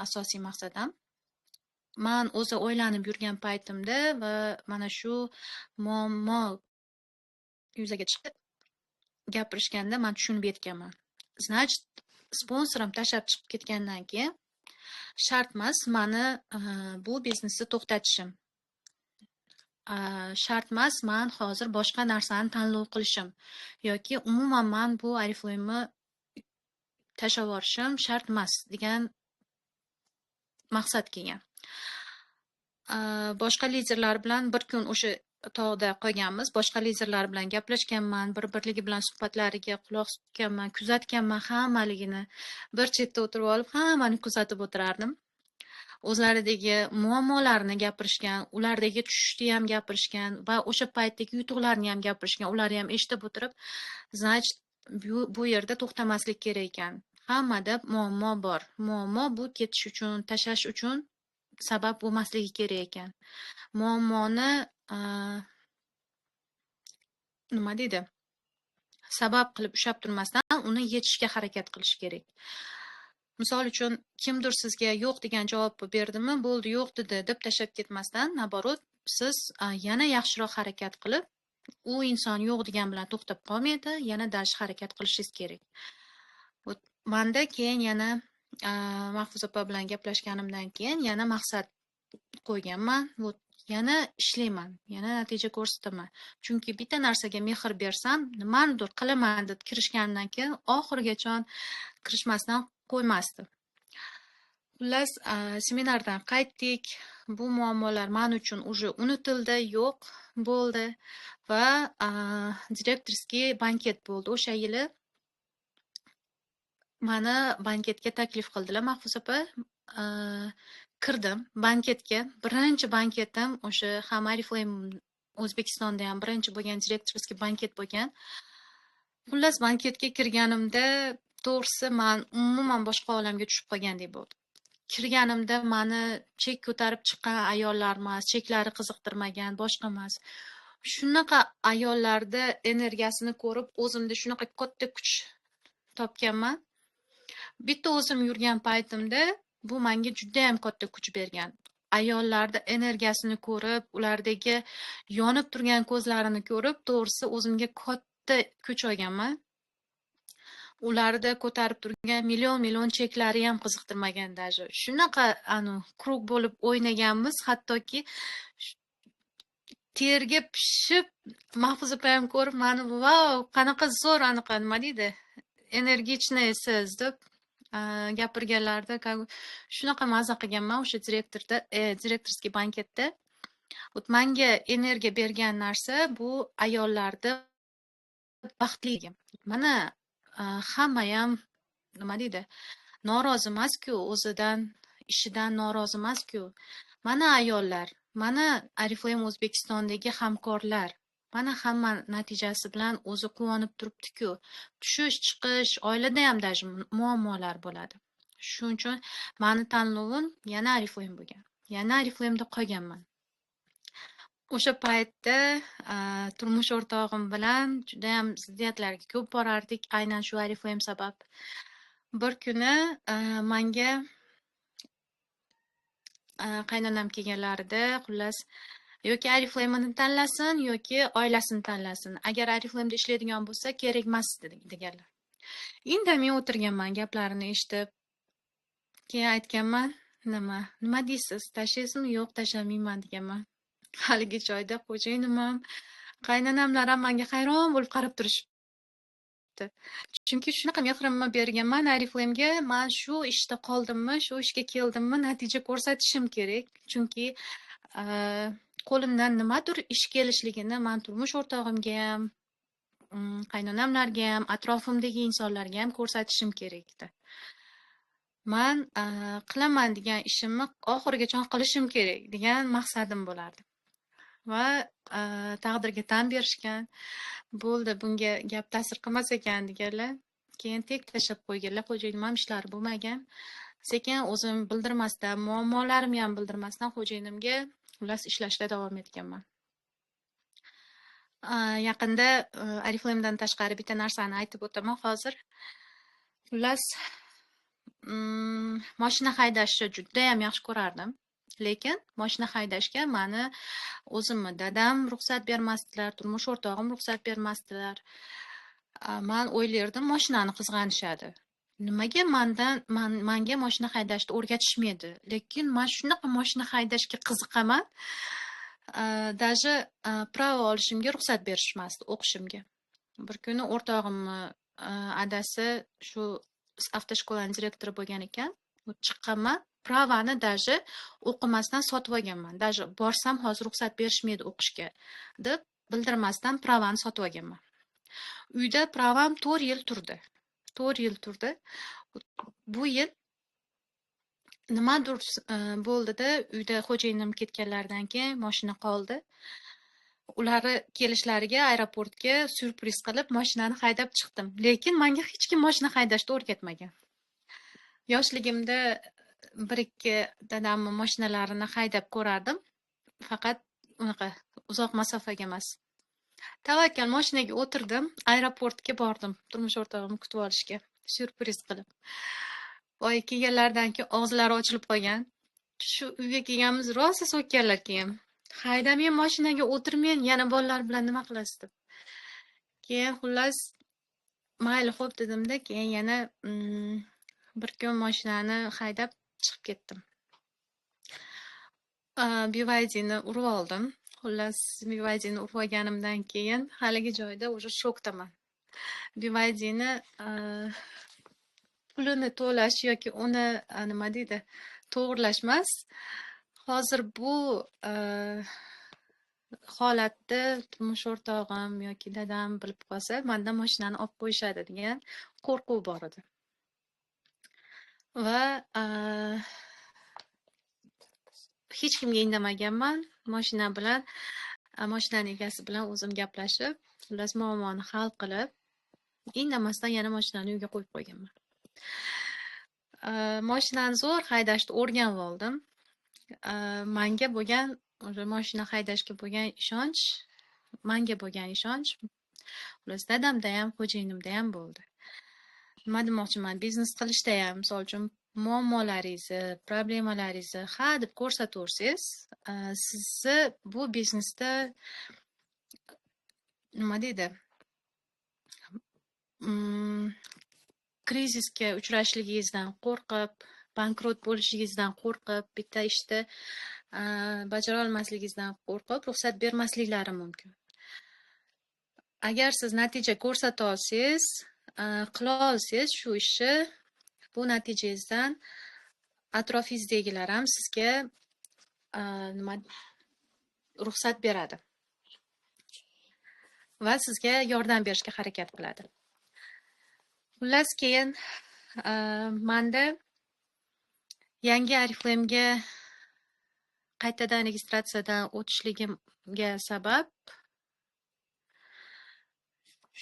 asosiy maqsadim. Men o'zi o'ylanib yurgan paytimda va mana shu muammo yuzaga chiqib gapirishganda men tushunib yetganman. Значит, sponsorim tashlab chiqib ketgandan keyin shart emas meni bu biznesni to'xtatishim. Shart emas men hozir boshqa narsani tanlov qilishim yoki umuman men bu Oriflame'ni tashlab yuborishim shart emas degan maqsad kelgan. Boshqa liderlar bilan bir kun o'sha tog'da qolganmiz. Boshqa liderlar bilan gaplashganman, bir-birligi bilan suhbatlariga quloq tutganman, kuzatganman hammaligini. Bir chetda o'tirib olib, hammani kuzatib o'tirardim. O'zlaridagi muammolarni gapirishgan, ulardagi tushishni ham gapirishgan va o'sha paytdagi yutuqlarni ham gapirishgan. Ularni ham eshitib o'tirib, значит, bu yerda to'xtamaslik kerak ekan. Hammada muammo bor. Muammo bu ketish uchun, tashlash uchun sabab bo'lmasligi kerak ekan. Muammoni nima deydi? Sabab qilib ushlab turmasdan uni yechishga harakat qilish kerak. Misol uchun, kimdir sizga yo'q degan javob berdimi, bo'ldi, yo'q dedi deb tashlab ketmasdan, naborot, siz yana yaxshiroq harakat qilib, u inson yo'q degan bilan to'xtab qolmaydi, yana dash harakat qilishingiz kerak. Manda keyin yana Mahfuza opa bilan gaplashganimdan keyin yana maqsad qo'yganman. Yana ishlayman, yana natija ko'rsataman. Chunki bitta narsaga mehr bersam, nimanidir qilaman deb kirishgandan keyin oxirigacha kirishmasdan qo'ymasdi. Xullas, seminardan qaytdik. Bu muammolar men uchun уже unutildi, yo'q bo'ldi va direktorskiy banket bo'ldi. O'sha yili meni banketga taklif qildilar, Mahfuza opa. Kirdim banketga. Birinchi banketim o'sha ham Oriflame O'zbekistonda ham birinchi bo'lgan direktorskiy banket bo'lgan. Xullas, banketga kirganimda to'g'risi men umuman boshqa olamga tushib qolgandek bo'ldi. Kirganimda meni chek ko'tarib chiqqan ayollar emas, cheklari qiziqtirmagan, boshqa emas. Shunaqa ayollarda energiyasini ko'rib, o'zimda shunaqa katta kuch topganman. Bitta o'zim yurgan paytimda bu menga juda ham katta kuch bergan. Ayollarda energiyasini ko'rib, ulardagi yonib turgan ko'zlarini ko'rib, to'g'risi o'zimga katta kuch olganman. Ularda ko'tarib turgan million cheklari ham qiziqtirmagan даже. Shunaqa krug bo'lib o'ynaganmiz, hattoki terga pishib, Mahfuza opa ham ko'rib meni, "Vau, qanaqa zo'r, anaqa nima deydi? Energichnaysiz" deb gapirganlarda shunaqa maza qilganman o'sha direktorskiy banketda. Menga energiya bergan narsa bu ayollarda baxtligi. Mana hamma ham nima deydi? Norozi emas-ku, o'zidan, ishidan norozi emas-ku. Mana ayollar, mana Oriflame O'zbekistondagi hamkorlar, mana hamma natijasi bilan o'zi quvonib turibdi-ku. Tushish, chiqish, oilada ham даже muammolar bo'ladi. Shuning uchun meni tanlovim yana Oriflame bo'lgan. Yana Oriflame'da qolganman. O'sha paytda turmush o'rtog'im bilan juda ham ziddiyatlarga ko'p borardik, aynan shu Oriflame sabab. Bir kuni menga qaynonam kelganlarida, xullas, yoki Oriflame'ni tanlasin yoki oilasini tanlasin. Agar Oriflame'da ishlaydigan bo'lsa, kerak emas deganlar. Indamay o'tirganman gaplarini eshitib. Keyin aytganman, nima deysiz? Tashlaysizmi? Yo'q, tashlamayman deganman. Haligi joyda xo'jayinim ham, qaynonamlar ham menga hayron bo'lib qarab turishibdi. Chunki shunaqa mehrimni berganman Oriflame'ga, men shu ishda qoldimmi, shu ishga keldimmi, natija ko'rsatishim kerak. Chunki qo'limdan nimadir ish kelishligini men turmush o'rtog'imga ham, qaynonamlarga ham, atrofimdagi insonlarga ham ko'rsatishim kerak edi. Men qilaman degan ishimni oxirigacha qilishim kerak degan maqsadim bo'lardi. Va taqdirga tan berishgan. Bo'ldi, bunga gap ta'sir qilmas ekan deganlar. Keyin tek tashlab qo'yganlar. Xo'jayinim ham ishlari bo'lmagan. Sekin o'zim bildirmasdan, muammolarimni ham bildirmasdan xo'jayinimga xullas ishlashda davom etganman. Yaqinda Oriflame'dan tashqari bitta narsani aytib o'taman hozir. Xullas, mashina haydashni juda ham yaxshi ko'rardim. Lekin mashina haydashga meni o'zimni dadam ruxsat bermasdilar, turmush o'rtog'im ruxsat bermasdilar. Men o'ylardim, mashinani qizg'anishadi. Nimaga menga mashina haydashni o'rgatishmaydi? Lekin men shunaqa mashina haydashga qiziqaman. Даже pravo olishimga ruxsat berishmasdi o'qishimga. Bir kuni o'rtog'imni adasi shu avtoshkolaning direktori bo'lgan ekan. Chiqqanman, pravani даже o'qimasdan sotib olganman. Даже borsam hozir ruxsat berishmaydi o'qishga deb bildirmasdan pravani sotib olganman. Uyda pravam 4 yil turdi. 4 yil turdi. Bu yil nimadir bo'ldida, uyda xo'jayinim ketganlaridan keyin mashina qoldi. Ularni kelishlariga aeroportga syurpriz qilib mashinani haydab chiqdim. Lekin menga hech kim mashina haydashni o'rgatmagan. Yoshligimda bir-ikki dadamning mashinalarini haydab ko'rardim. Faqat unaqa uzoq masofaga emas. Tavakkal mashinaga o'tirdim, aeroportga bordim turmush o'rtog'imni kutib olishga, syurpriz qilib. Voy, kelganlaridan keyin og'zlari ochilib qolgan. Shu uyga kelganimiz rosa so'kkanlar keyin. Haydamay mashinaga o'tirmang, yana bolalar bilan nima qilasiz deb. Keyin xullas mayli xo'p dedimda, keyin yana bir kun mashinani haydab chiqib ketdim. BYDni urib oldim. Xullas BYDni urib olganimdan keyin haligi joyda уже shokdaman. BYDni pulini to'lash yoki uni nima deydi, to'g'irlash emas. Hozir bu holatda turmush o'rtog'im yoki dadam bilib qolsa, mendan mashinani olib qo'yishadi degan qo'rquv bor edi. Va hech kimga indamaganman. Mashinaning egasi bilan o'zim gaplashib, xullas muammoni hal qilib, indamasdan yana mashinani uyga qo'yib qo'yganman. Mashinani zo'r haydashni o'rganib oldim. Menga bo'lgan mashina haydashga bo'lgan ishonch, xullas dadamda ham, xo'jayinimda ham bo'ldi. Nima demoqchiman, biznes qilishda ham, misol uchun muammolaringizni, problemalaringizni ha deb ko'rsataversangiz, sizni bu biznesda nima deydi, krizisga uchrashligingizdan qo'rqib, bankrot bo'lishingizdan qo'rqib, bitta ishni bajara olmasligingizdan qo'rqib ruxsat bermasliklari mumkin. Agar siz natija ko'rsata olsangiz, qila olsangiz shu ishni, bu natijangizdan atrofingizdagilar ham sizga ruxsat beradi va sizga yordam berishga harakat qiladi. Xullas keyin menda yangi Oriflame'ga qaytadan registratsiyadan o'tishligimga sabab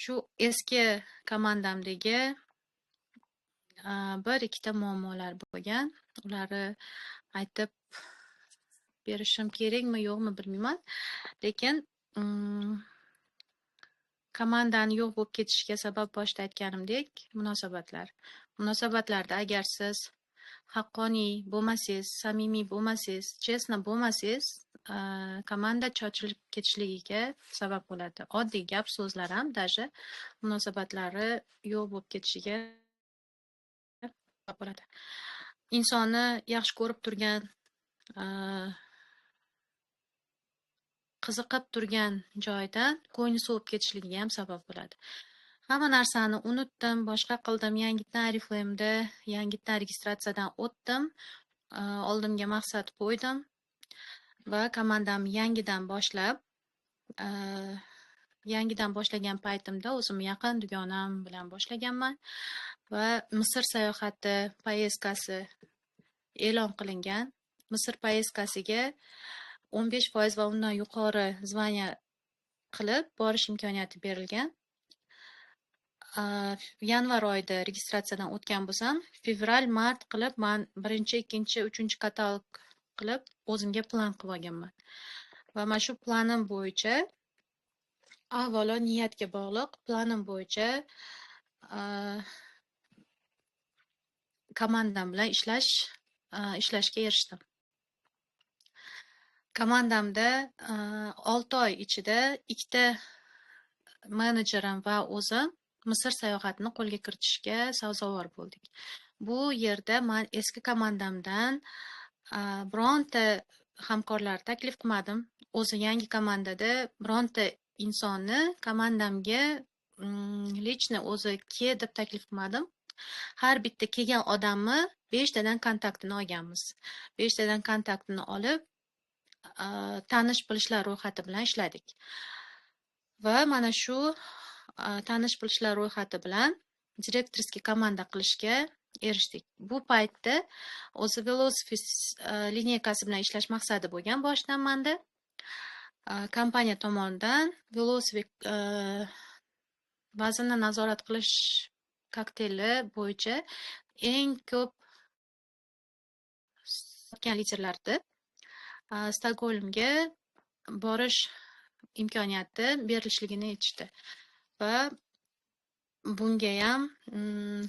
shu eski komandamdagi bir ikkita muammolar bo'lgan. Ularni aytib berishim kerakmi, yo'qmi bilmayman. Lekin komandani yo'q bo'lib ketishiga sabab boshida aytganimdek, munosabatlar. Munosabatlarda agar siz haqqoniy bo'lmasangiz, samimiy bo'lmasangiz, chestna bo'lmasangiz, komanda chochilib ketishligiga sabab bo'ladi. Oddiy gap so'zlar ham даже munosabatlari yo'q bo'lib ketishiga sabab bo'ladi. Insonni yaxshi ko'rib turgan, qiziqib turgan joydan ko'ngli sovib ketishligiga ham sabab bo'ladi. Hamma narsani unutdim, boshqa qildim, yangitdan Oriflame'da yangitdan registratsiyadan o'tdim. Oldimga maqsad qo'ydim va komandamni yangidan boshlagan paytimda o'zim yaqin dugonam bilan boshlaganman va Misr sayohati poyezdkasi e'lon qilingan. Misr poyezdkasiga 15% va undan yuqori zvanya qilib borish imkoniyati berilgan. Yanvar oyida registratsiyadan o'tgan bo'lsam, fevral, mart qilib men 1, 2, 3 katalog qilib o'zimga plan qilib olganman. Va mana shu planim bo'yicha, avvalo niyatga bog'liq, planim bo'yicha komandam bilan ishlashga erishdim. Komandamda 6 oy ichida 2ta menejerim va o'zim Misr sayohatini qo'lga kiritishga sazovor bo'ldik. Bu yerda men eski komandamdan bironta hamkorlar taklif qilmadim. O'zi yangi komandada bironta insonni komandamga lechni o'zi ke deb taklif qilmadim. Har bitta kelgan odamni 5 tadan kontaktini olganmiz. 5 tadan kontaktini olib, tanish bilishlar ro'yxati bilan ishladik. Va mana shu tanish bilishlar ro'yxati bilan direktorskiy komanda qilishga erishdik. Bu paytda o'zi Velosify lineykasi bilan ishlash maqsadi bo'lgan boshidan menda. Kompaniya tomonidan Velosify vaznni nazorat qilish kokteyli bo'yicha eng ko'p sotgan liderlarni Stokgolmga borish imkoniyati berilishligini aytishdi. Va bunga ham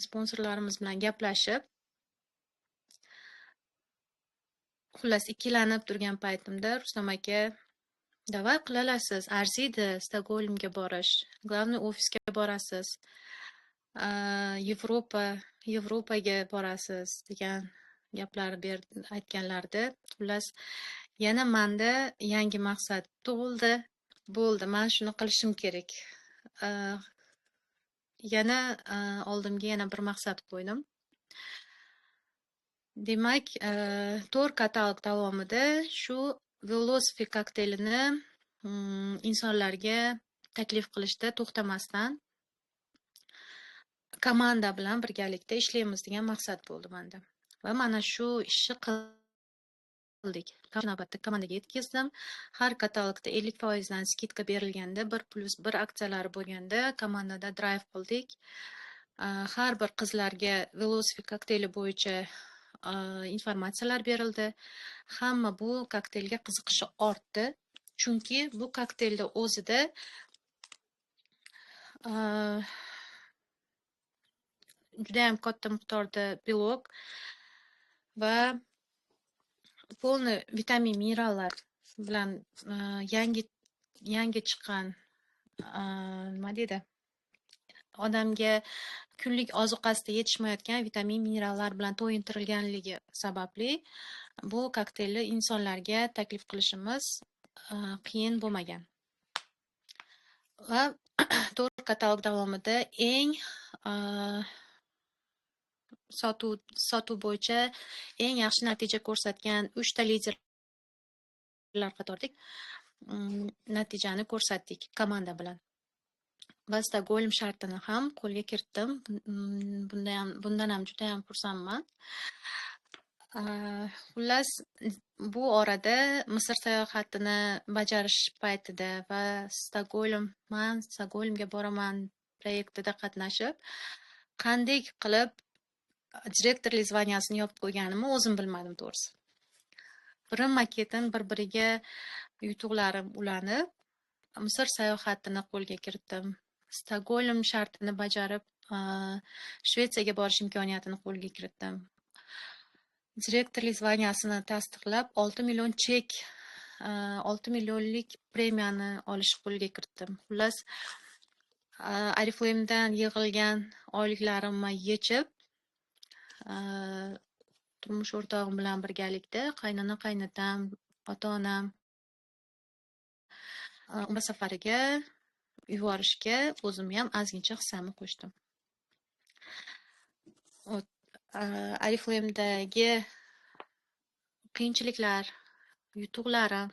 sponsorlarimiz bilan gaplashib, xullas ikkilanib turgan paytimda Rustam aka, "Davay qilalasiz, arziydi Stokgolmga borish, главный ofisga borasiz, Yevropaga borasiz" degan gaplar aytganlardi. Xullas yana menda yangi maqsad tug'ildi. Bo'ldi, men shuni qilishim kerak. Yana oldimga yana bir maqsad qo'ydim. Demak, 4 katalog davomida shu Velosify kokteylini insonlarga taklif qilishda to'xtamasdan komanda bilan birgalikda ishlaymiz degan maqsad bo'ldi menda. Va mana shu ishni qildik. Navbatda komandaga yetkazdim. Har katalogda 50% dan skidka berilganda, 1+1 aksiyalari bo'lganda komandada drive qildik. Har bir qizlarga Velosify kokteyli bo'yicha informatsiyalar berildi. Hamma bu kokteylga qiziqishi ortdi. Chunki bu kokteylda o'zida juda ham katta miqdorda belok va polni vitamin minerallar bilan yangi chiqqan nima deydi, odamga kunlik ozuqasida yetishmayotgan vitamin minerallar bilan to'yintirilganligi sababli bu kokteylni insonlarga taklif qilishimiz qiyin bo'lmagan. Va 4 katalog davomida eng sotuv bo'yicha eng yaxshi natija ko'rsatgan 3 ta liderlar qatoridik. Natijani ko'rsatdik komanda bilan. Va Stokgolm shartini ham qo'lga kiritdim. Bundan ham juda ham xursandman. Xullas, bu orada Misr sayohatini bajarish paytida va Stokgolmga boraman proyektida qatnashib, qanday qilib direktorlik zvanyasini yopib qo'yganimni o'zim bilmadim to'g'risi. Birin-maketin bir-biriga yutuqlarim ulanib, Misr sayohatini qo'lga kiritdim. Stokgolm shartini bajarib, Shvetsiyaga borish imkoniyatini qo'lga kiritdim. Direktorlik zvanyasini tasdiqlab, 6 million chek, 6 millionlik premiyani olish qo'lga kiritdim. Xullas, Oriflame'dan yig'ilgan oyliklarimni yechib, turmush o'rtog'im bilan birgalikda qaynona, qaynotam, ota-onam umra safariga yuborishga o'zim ham ozgincha hissamni qo'shdim. Oriflame'dagi qiyinchiliklar, yutuqlarim,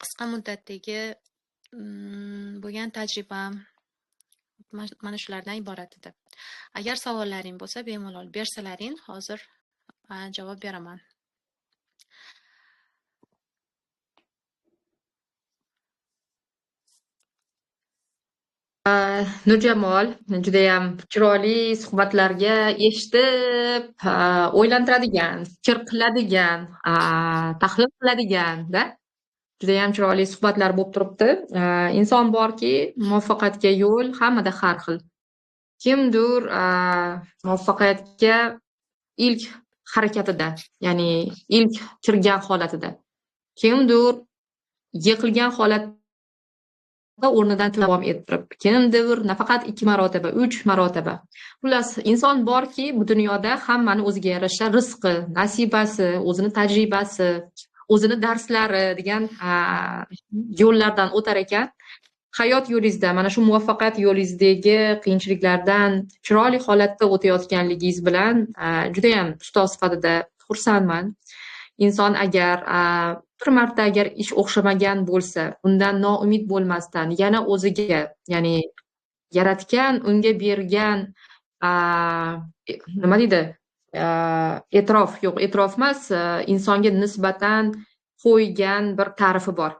qisqa muddatdagi bo'lgan tajribam mana shulardan iborat edi. Agar savollaring bo'lsa, bemalol bersalaring, hozir javob beraman. Nurjamol, judayam chiroyli suhbatlarga eshitib, o'ylantiradigan, fikr qiladigan, tahlil qiladigan-da. Judayam chiroyli suhbatlar bo'lib turibdi. Inson borki, muvaffaqiyatga yo'l hammada har xil. Kimdir muvaffaqiyatga ilk harakatida, ya'ni ilk kirgan holatida. Kimdir yiqilgan holatda o'rnidan davom ettirib, kimdir nafaqat 2 marotaba, 3 marotaba. Xullas, inson borki, bu dunyoda hammani o'ziga yarasha rizqi, nasibasi, o'zini tajribasi, o'zini darslari degan yo'llardan o'tar ekan. hayot yo'lingizda, mana shu muvaffaqiyat yo'lingizdagi qiyinchiliklardan chiroyli holatda o'tayotganligingiz bilan judayam ustoz sifatida xursandman. Inson agar bir marta agar ish o'xshamagan bo'lsa, undan noumid bo'lmasdan yana o'ziga, ya'ni yaratgan, unga bergan nima deydi? E'tirof, yo'q, e'tirof emas, insonga nisbatan qo'ygan bir ta'rifi bor.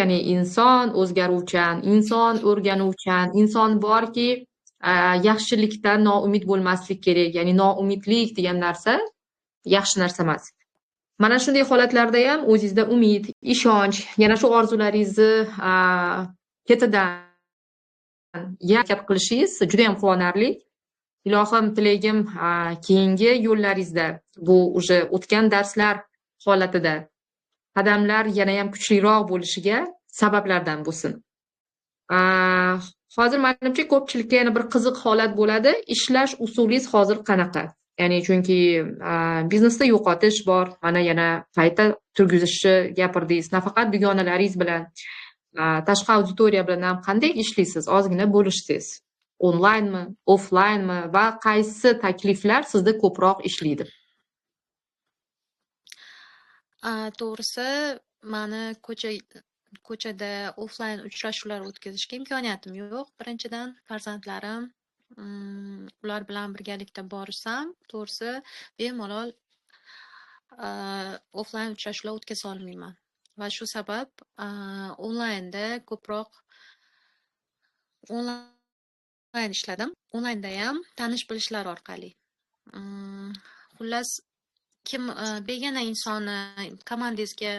Ya'ni inson o'zgaruvchan, inson o'rganuvchan, inson borki, yaxshilikdan noumid bo'lmaslik kerak. Ya'ni noumidlik degan narsa yaxshi narsa emas. Mana shunday holatlarda ham o'zingizda umid, ishonch, yana shu orzularingizni ketidan harakat qilishingiz juda ham quvonarli. Ilohim, tilagim keyingi yo'llaringizda, bu уже o'tgan darslar holatida qadamlar yana ham kuchliroq bo'lishiga sabablardan bo'lsin. Hozir menimcha ko'pchilikka yana bir qiziq holat bo'ladi. Ishlash usulingiz hozir qanaqa? Ya'ni chunki biznesda yo'qotish bor, mana yana qayta turgizishni gapirdingiz. Nafaqat dugonalaringiz bilan, tashqi auditoriya bilan ham qanday ishlaysiz? Ozgina bo'lishsangiz. Onlaynmi, offlaynmi va qaysi takliflar sizda ko'proq ishlaydi? To'g'risi, mani ko'chada offlayn uchrashuvlar o'tkazishga imkoniyatim yo'q. Birinchidan, farzandlarim, ular bilan birgalikda borsam, to'g'risi bemalol offlayn uchrashuvlar o'tkaza olmayman. Va shu sabab onlaynda ko'proq onlayn ishladim. Onlaynda ham tanish-bilishlar orqali. Xullas, kim begona insonni komandangizga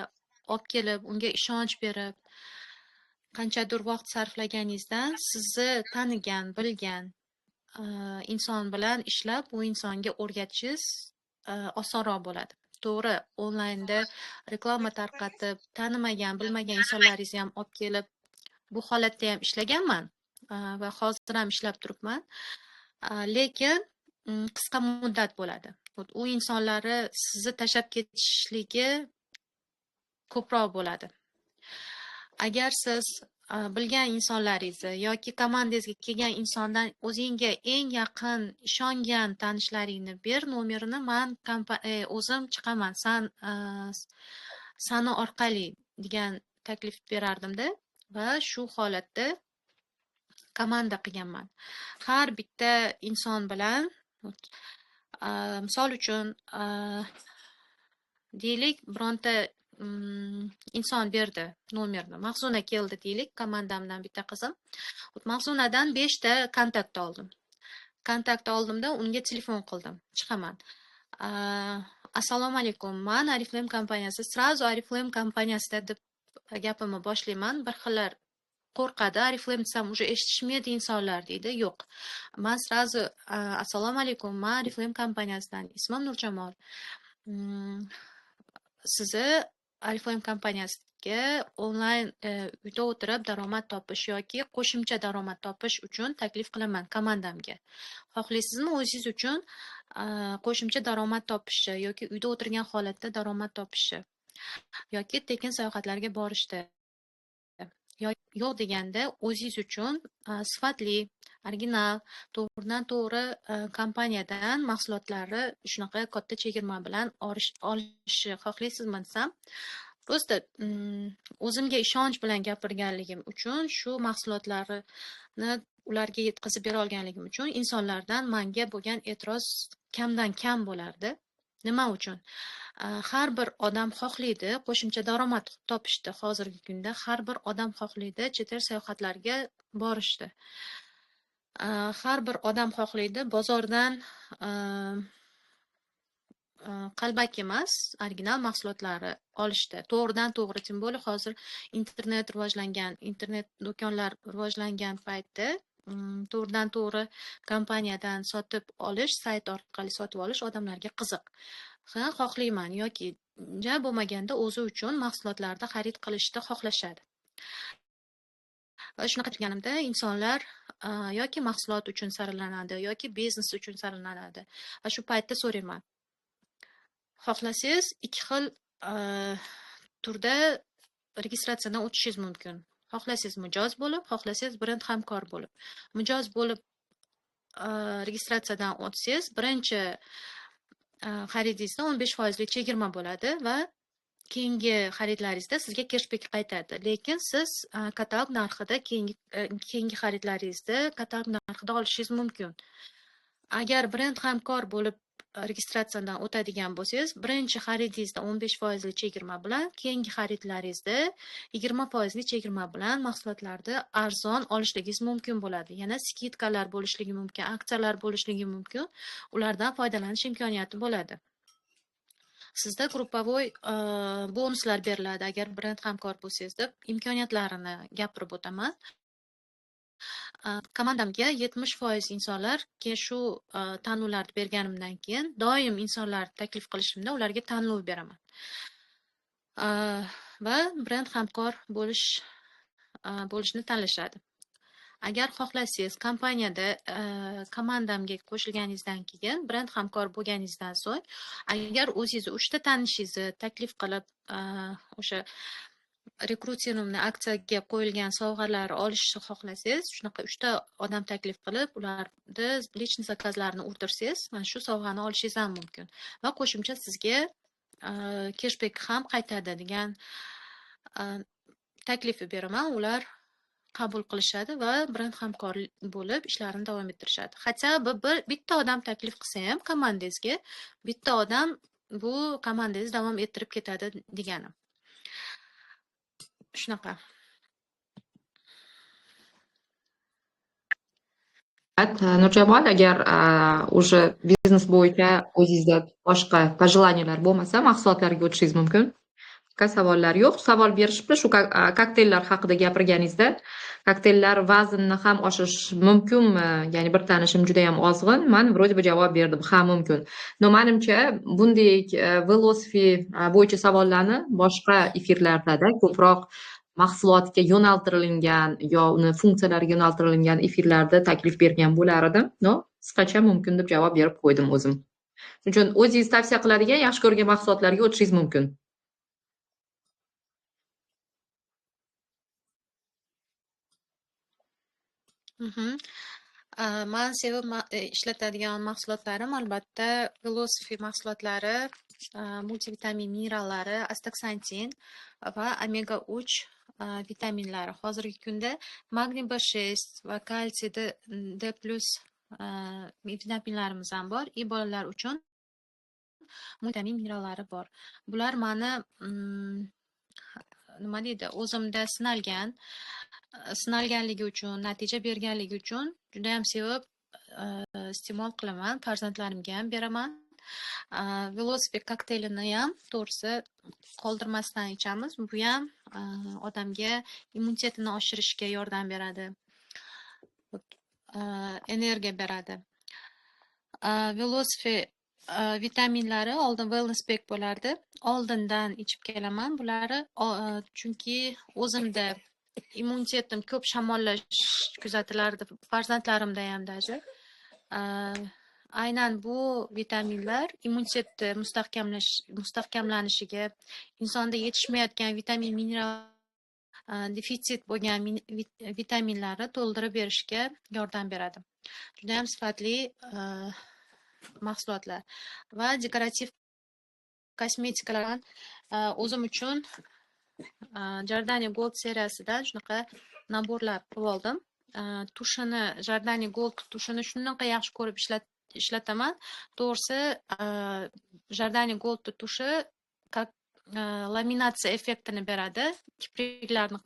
olib kelib, unga ishonch berib, qanchadir vaqt sarflaganingizdan sizni tanigan, bilgan inson bilan ishlab, u insonga o'rgatishingiz osonroq bo'ladi. To'g'ri, onlaynda reklama tarqatib, tanimagan, bilmagan insonlaringizni ham olib kelib, bu holatda ham ishlaganman va hozir ham ishlab turibman. Lekin qisqa muddat bo'ladi. U insonlari sizni tashlab ketishligi ko'proq bo'ladi. Agar siz bilgan insonlaringizni yoki komandangizga kelgan insondan o'zingga eng yaqin ishongan tanishlaringni ber, nomerini men o'zim chiqaman, sani orqali degan taklif berardimda va shu holatda komanda qilganman. Har bitta inson bilan, misol uchun, deylik, bironta inson berdi nomerni. Mahzuna keldi deylik, komandamdan bitta qizim. Mahzunadan 5 ta kontakt oldim. Kontakt oldimda unga telefon qildim. Chiqaman. Assalomu alaykum. Men Oriflame kompaniyasi, srazu Oriflame kompaniyasida deb gapimni boshlayman. Bir xillar qo'rqadi. Oriflame desam, уже eshitishmaydi insonlar deydi. Yo'q. Men srazu assalomu alaykum. Men Oriflame kompaniyasidan, ismim Nurjamol. Sizni Oriflame kompaniyasiga onlayn uyda o'tirib daromad topish yoki qo'shimcha daromad topish uchun taklif qilaman komandamga. Xohlaysizmi o'zingiz uchun qo'shimcha daromad topishni yoki uyda o'tirgan holatda daromad topishni yoki tekin sayohatlarga borishni? Yo'q deganda o'zingiz uchun sifatli, original, to'g'ridan to'g'ri kompaniyadan mahsulotlari shunaqa katta chegirma bilan olishni xohlaysizmi desam, просто o'zimga ishonch bilan gapirganligim uchun, shu mahsulotlarni ularga yetkazib bera olganligim uchun insonlardan menga bo'lgan e'tiroz kamdan kam bo'lardi. Nima uchun? Har bir odam xohlaydi qo'shimcha daromad topishdi. Hozirgi kunda har bir odam xohlaydi chet el sayohatlarga borishdi. Har bir odam xohlaydi bozordan qalbak emas, original mahsulotlari olishdi. To'g'ridan to'g'ri, tim bo'lib hozir internet rivojlangan, internet do'konlar rivojlangan paytda to'g'ridan to'g'ri kompaniyadan sotib olish, sayt orqali sotib olish odamlarga qiziq. Xohlayman yoki bo'lmaganda o'zi uchun mahsulotlarda xarid qilishni xohlashadi. Va shunaqa turganimda insonlar yoki mahsulot uchun saralanadi yoki biznes uchun saralanadi. Va shu paytda so'rayman. Xohlasangiz ikki xil turda registratsiyadan o'tishingiz mumkin. Xohlasangiz mijoz bo'lib, xohlasangiz brend hamkor bo'lib. Mijoz bo'lib registratsiyadan o'tsangiz, birinchi xaridingizda 15% chegirma bo'ladi va keyingi xaridlaringizda sizga cashback qaytadi. Lekin siz katalog narxida keyingi xaridlaringizda katalog narxida olishingiz mumkin. Agar brend hamkor bo'lib registratsiyadan o'tadigan bo'lsangiz, birinchi xaridingizda 15% chegirma bilan, keyingi xaridlaringizda 20% chegirma bilan mahsulotlarni arzon olishligingiz mumkin bo'ladi. Yana skidkalar bo'lishligi mumkin, aksiyalar bo'lishligi mumkin. Ulardan foydalanish imkoniyati bo'ladi. Sizda gruppavoy bonuslar beriladi agar brend hamkor bo'lsangiz deb imkoniyatlarini gapirib o'taman. Komandamga 70% insonlarga shu tanlovlarni berganimdan keyin doim insonlar taklif qilishimda ularga tanlov beraman. Va brend hamkor bo'lishni tanlashadi. Agar xohlasangiz kompaniyada komandamga qo'shilganingizdan keyin brend hamkor bo'lganingizdan so'ng, agar o'zingiz 3 ta tanishingizni taklif qilib o'sha rekruterumni aksiyaga qo'yilgan sovg'alar olishni xohlasangiz, shunaqa 3 ta odam taklif qilib, ularni lичный zakazlarini o'tirsangiz, mana shu sovg'ani olishingiz ham mumkin. Va qo'shimcha sizga cashback ham qaytadi degan taklifni beraman. Ular qabul qilishadi va brend hamkor bo'lib ishlarini davom ettirishadi. Hatto bitta odam taklif qilsa ham komandangizga, bitta odam bu komandangiz davom ettirib ketadi deganim. Shunaqa. Nurjamol, agar уже biznes bo'yicha o'zingizda boshqa pожеланиялар bo'lmasa, mahsulotlarga o'tishingiz mumkin. Savollar yo'q. Savol berishibdi. Shu kokteyllar haqida gapirganingizda, kokteyllar vaznni ham oshirish mumkinmi? Ya'ni bir tanishim juda ham ozg'in, men вроде бы javob berdim, ha mumkin. No, menimcha bunday philosophy bo'yicha savollarni boshqa efirlarda ko'proq mahsulotga yo'naltirilgan yo uni funksiyalariga yo'naltirilgan efirlarda taklif bergan bo'lar edim. No, qisqacha mumkin deb javob berib qo'ydim o'zim. Shuning uchun o'zingiz tavsiya qiladigan, yaxshi ko'rgan mahsulotlarga o'tishingiz mumkin. Men sevib ishlatadigan mahsulotlarim albatta philosophy mahsulotlari, multivitamin minerallari, astaxantin va omega 3 vitaminlari. Hozirgi kunda magniy B6 va kalsiy D+ vitaminlarimiz ham bor. Bolalar uchun multivitamin minerallari bor. Bular meni nima deydi, o'zimda sinalganligi uchun, natija berganligi uchun juda ham sevib iste'mol qilaman. Farzandlarimga ham beraman. Velosiped kokteylini ham to'g'risi qoldirmasdan ichamiz. Bu ham odamga immunitetini oshirishga yordam beradi. Energiya beradi. Velosiped vitaminlari oldin wellness pack bo'lardi. Oldindan ichib kelaman bularni, chunki o'zimda immunitetim ko'p shamollash kuzatilardi, farzandlarimda ham даже. Aynan bu vitaminlar immunitetni mustahkamlanishiga, insonda yetishmayotgan vitamin, mineral defitsit bo'lgan vitaminlarni to'ldirib berishga yordam beradi. Juda ham sifatli mahsulotlar va dekorativ kosmetikalar o'zim uchun Jardani Gold seriyasidan shunaqa naborlar qilib oldim. Tushini, Jardani Gold tushini shunaqa yaxshi ko'rib ishlataman. To'g'risi, Jardani Gold tushi laminatsiya effektini beradi. Kipriklarni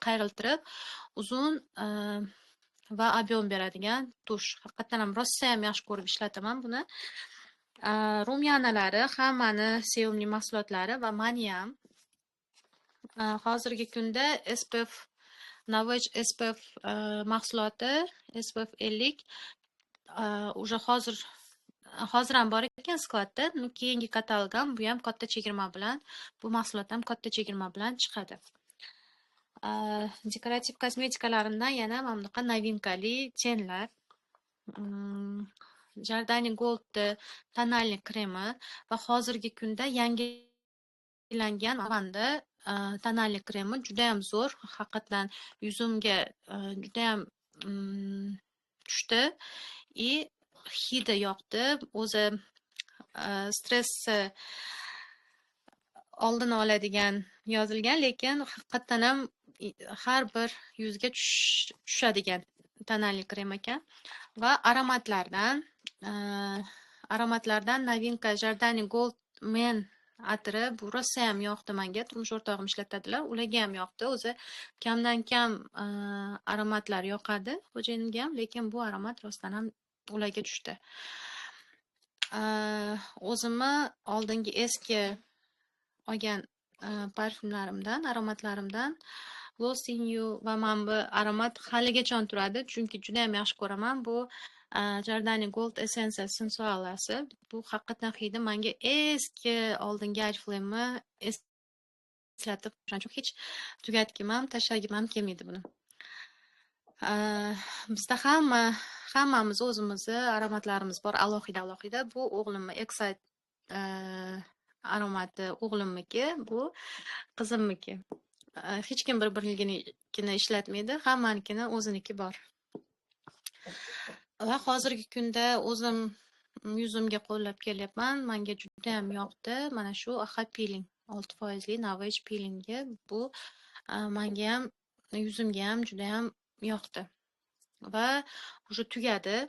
qayriltirib, uzun va ob'yom beradigan tush. Haqiqatan ham rosa ham yaxshi ko'rib ishlataman buni. Rumyanalari hammani sevimli mahsulotlari va mani ham hozirgi kunda SPF Novage SPF mahsuloti SPF 50 уже hozir ham bor ekan skladda. Keyingi katalog ham bu ham katta chegirma bilan, bu mahsulot ham katta chegirma bilan chiqadi. Dekorativ kosmetikalarimdan yana mana bunaqa novinkali tenlar. Jardani Gold tonalniy kremi va hozirgi kunda yangi aylangan vanda tonalli kremi judayam zo'r. Haqiqatdan yuzimga judayam tushdi. И hidi yoqdi. O'zi stressni oldini oladigan yozilgan, lekin haqiqatdan ham har bir yuzga tushadigan tonalli krem ekan. Va aromatlardan novinka Jardani Gold Men atri bu rosa ham yoqdi menga. Turmush o'rtog'im ishlatadilar, ularga ham yoqdi. O'zi kamdan kam aromatlar yoqadi xo'jayinimga ham, lekin bu aromat rostdan ham ularga tushdi. O'zimni oldingi eski olgan parfumlarimdan, aromatlarimdan Lost in You va men bu aromat haligacha turadi, chunki juda ham yaxshi ko'raman. Bu Jardani Gold Essence Sensualasi. Bu haqiqatan hidi menga eski oldingi Oriflame eslatib, shuning hech tugatgim ham, tashlagim ham kelmaydi buni. Bizda hammamiz o'zimizni aromatlarimiz bor, alohida. Bu o'g'limni Excite aromati o'g'limniki, bu qizimniki. Hech kim bir-birligini ishlatmaydi, hammanikini o'ziniki bor. Va hozirgi kunda o'zim yuzimga qo'llab kelyapman. Menga juda ham yoqdi. Mana shu AHA peeling 6% Novage peelingi bu menga ham yuzimga ham juda ham yoqdi. Va уже tugadi.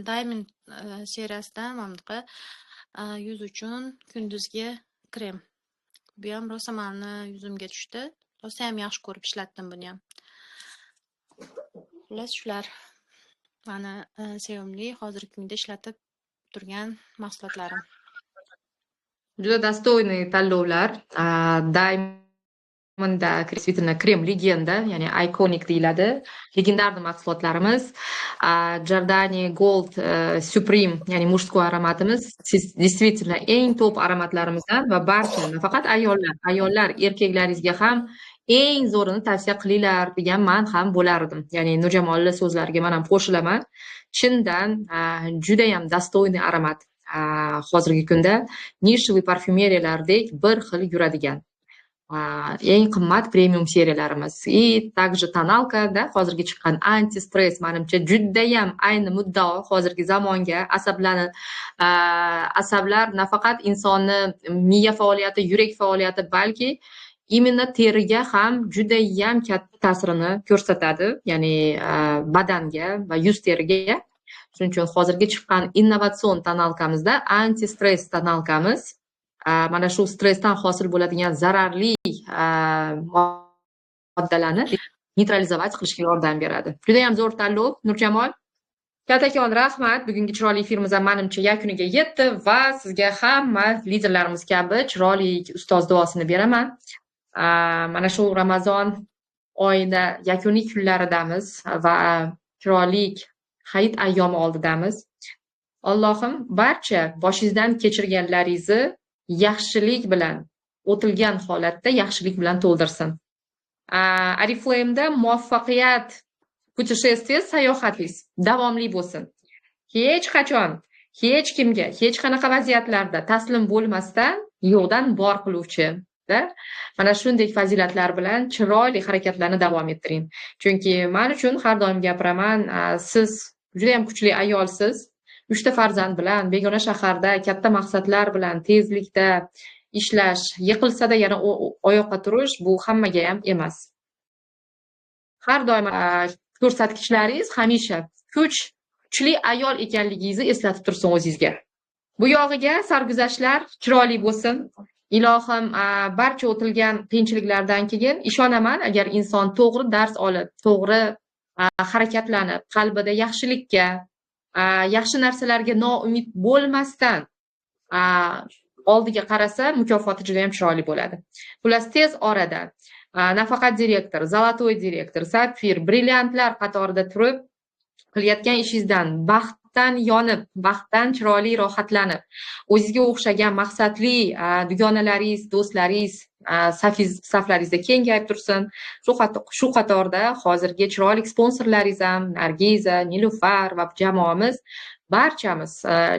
Diamond seriyasidan mana yuz uchun kunduzgi krem. Bu ham rosa meni yuzimga tushdi. Rosa ham yaxshi ko'rib ishlatdim buni ham. Xullas shular meni sevimli hozirgi kunda ishlatib turgan mahsulotlarim. Juda dostoyniy tanlovlar. Diamond Crisvitini krem legenda, ya'ni iconic deyiladi. Legendarniy mahsulotlarimiz. Jardani Gold Supreme, ya'ni mужской aromatimiz действительно eng top aromatlarimizdan va barcha, nafaqat ayollar, erkaklaringizga ham eng zo'rini tavsiya qilinglar degan ham bo'lardim. Ya'ni Nurjamolning so'zlariga men ham qo'shilaman. Chindan juda ham dostoyniy aromat. Hozirgi kunda nishli parfumeriyalardek bir xil yuradigan eng qimmat premium seriyalarimiz. И также tonalkada hozirgi chiqqan anti stress menimcha juda ham ayni muddao hozirgi zamonga. Asablar nafaqat insonni miya faoliyati, yurak faoliyati, balki imенно teriga ham juda ham katta ta'sirini ko'rsatadi, ya'ni badanga va yuz teriga. Shuning uchun hozirgi chiqqan innovatsion tonalkamizda anti stress tonalkamiz mana shu stressdan hosil bo'ladigan zararli moddalarni neytralizować qilishga yordam beradi. Juda ham zo'r tanlov, Nurjamol. Kattakon rahmat. Bugungi chiroyli efirimiz ham menimcha yakuniga yetdi va sizga hamma liderlarimiz kabi chiroyli ustoz duosini beraman. Mana shu Ramazon oyida yakuniy kunlaridamiz va chiroyli hayit ayyomi oldidamiz. Allohim barcha boshingizdan kechirganlaringizni yaxshilik bilan, o'tilgan holatda yaxshilik bilan to'ldirsin. Oriflame'da muvaffaqiyat putешествиyangiz, sayohatingiz davomli bo'lsin. Hech qachon, hech kimga, hech qanaqa vaziyatlarda taslim bo'lmasdan yo'qdan bor qiluvchi. Mana shunday fazilatlar bilan chiroyli harakatlarni davom ettiring. Chunki men uchun har doim gapiraman, siz juda ham kuchli ayolsiz. 3 ta farzand bilan begona shaharda katta maqsadlar bilan tezlikda ishlash, yiqilsa-da yana oyoqqa turish bu hammaga ham emas. Har doim ko'rsatkichlaringiz hamisha kuchli ayol ekanligingizni eslatib tursin o'zingizga. Bu yog'iga sarguzashtlar chiroyli bo'lsin. Ilohim barcha o'tilgan qiyinchiliklardan keyin ishonaman, agar inson to'g'ri dars olib, to'g'ri harakatlanib, qalbida yaxshilikka, yaxshi narsalarga noumid bo'lmasdan oldiga qarasa, mukofoti juda ham chiroyli bo'ladi. Xullas tez orada nafaqat direktor, zolotoy direktor, sapfir, brilliantlar qatorida turib qilayotgan ishingizdan baxtdan yonib, baxtdan chiroyli rohatlanib, o'zingizga o'xshagan maqsadli dugonalaringiz, do'stlaringiz saflaringizda kengayib tursin. Shu qatorda hozirgi chiroyli sponsorlaringiz ham Nargiza, Nilufar va jamoamiz barchamiz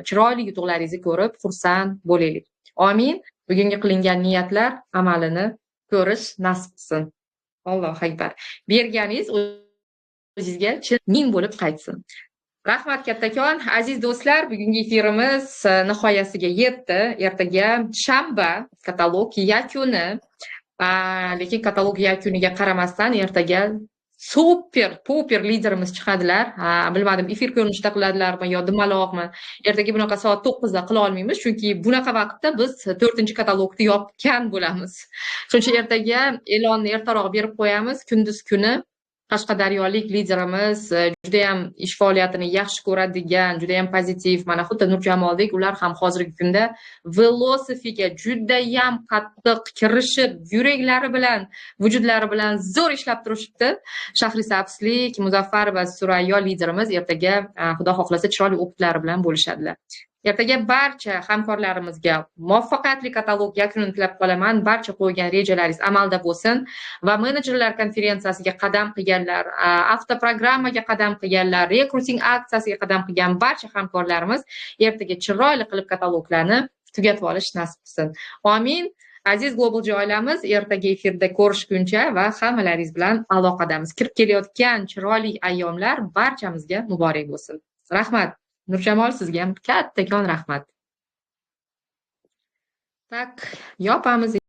chiroyli yutuqlaringizni ko'rib xursand bo'laylik. Amin. bugungi qilingan niyatlar amalini ko'rish nasib qilsin. Allohu akbar. Berganingiz o'zingizga chin ming bo'lib qaytsin. Rahmat kattakon. Aziz do'stlar, bugungi efirimiz nihoyasiga yetdi. Ertaga shanba katalog yakuni. Lekin katalog yakuniga qaramasdan ertaga super puper liderimiz chiqadilar. Bilmadim, efir ko'rinishida qiladilarmi yo dumaloqmi. Ertaga bunaqa soat 9 da qila olmaymiz, chunki bunaqa vaqtda biz 4-katalogni yopgan bo'lamiz. Shuning uchun ertaga e'lonni ertaroq berib qo'yamiz. Kunduz kuni Qashqadaryolik liderimiz juda ham ish faoliyatini yaxshi ko'radigan, juda ham pozitiv, mana xuddi Nurjamoldek ular ham hozirgi kunda velosifiga juda ham qattiq kirishib, yuraklari bilan, vujudlari bilan zo'r ishlab turishibdi. Shahrisabzlik Muzaffar va Surayyo liderimiz ertaga xudo xohlasa chiroyli o'qitlari bilan bo'lishadilar. Ertaga barcha hamkorlarimizga muvaffaqiyatli katalog yakunini tilab qolaman. Barcha qo'ygan rejalaringiz amalda bo'lsin va menejerlar konferensiyasiga qadam qilganlar, avtoprogrammaga qadam qilganlar, rekruting aksiyasiga qadam qilgan barcha hamkorlarimiz ertaga chiroyli qilib kataloglarni tugatib olish nasib qilsin. Amin. Aziz Global oilamiz, ertaga efirda ko'rishguncha va hammalaringiz bilan aloqadamiz. Kirib kelayotgan chiroyli ayyomlar barchamizga muborak bo'lsin. Rahmat. Nurjamol, sizga ham kattakon rahmat. Tak, yopamiz.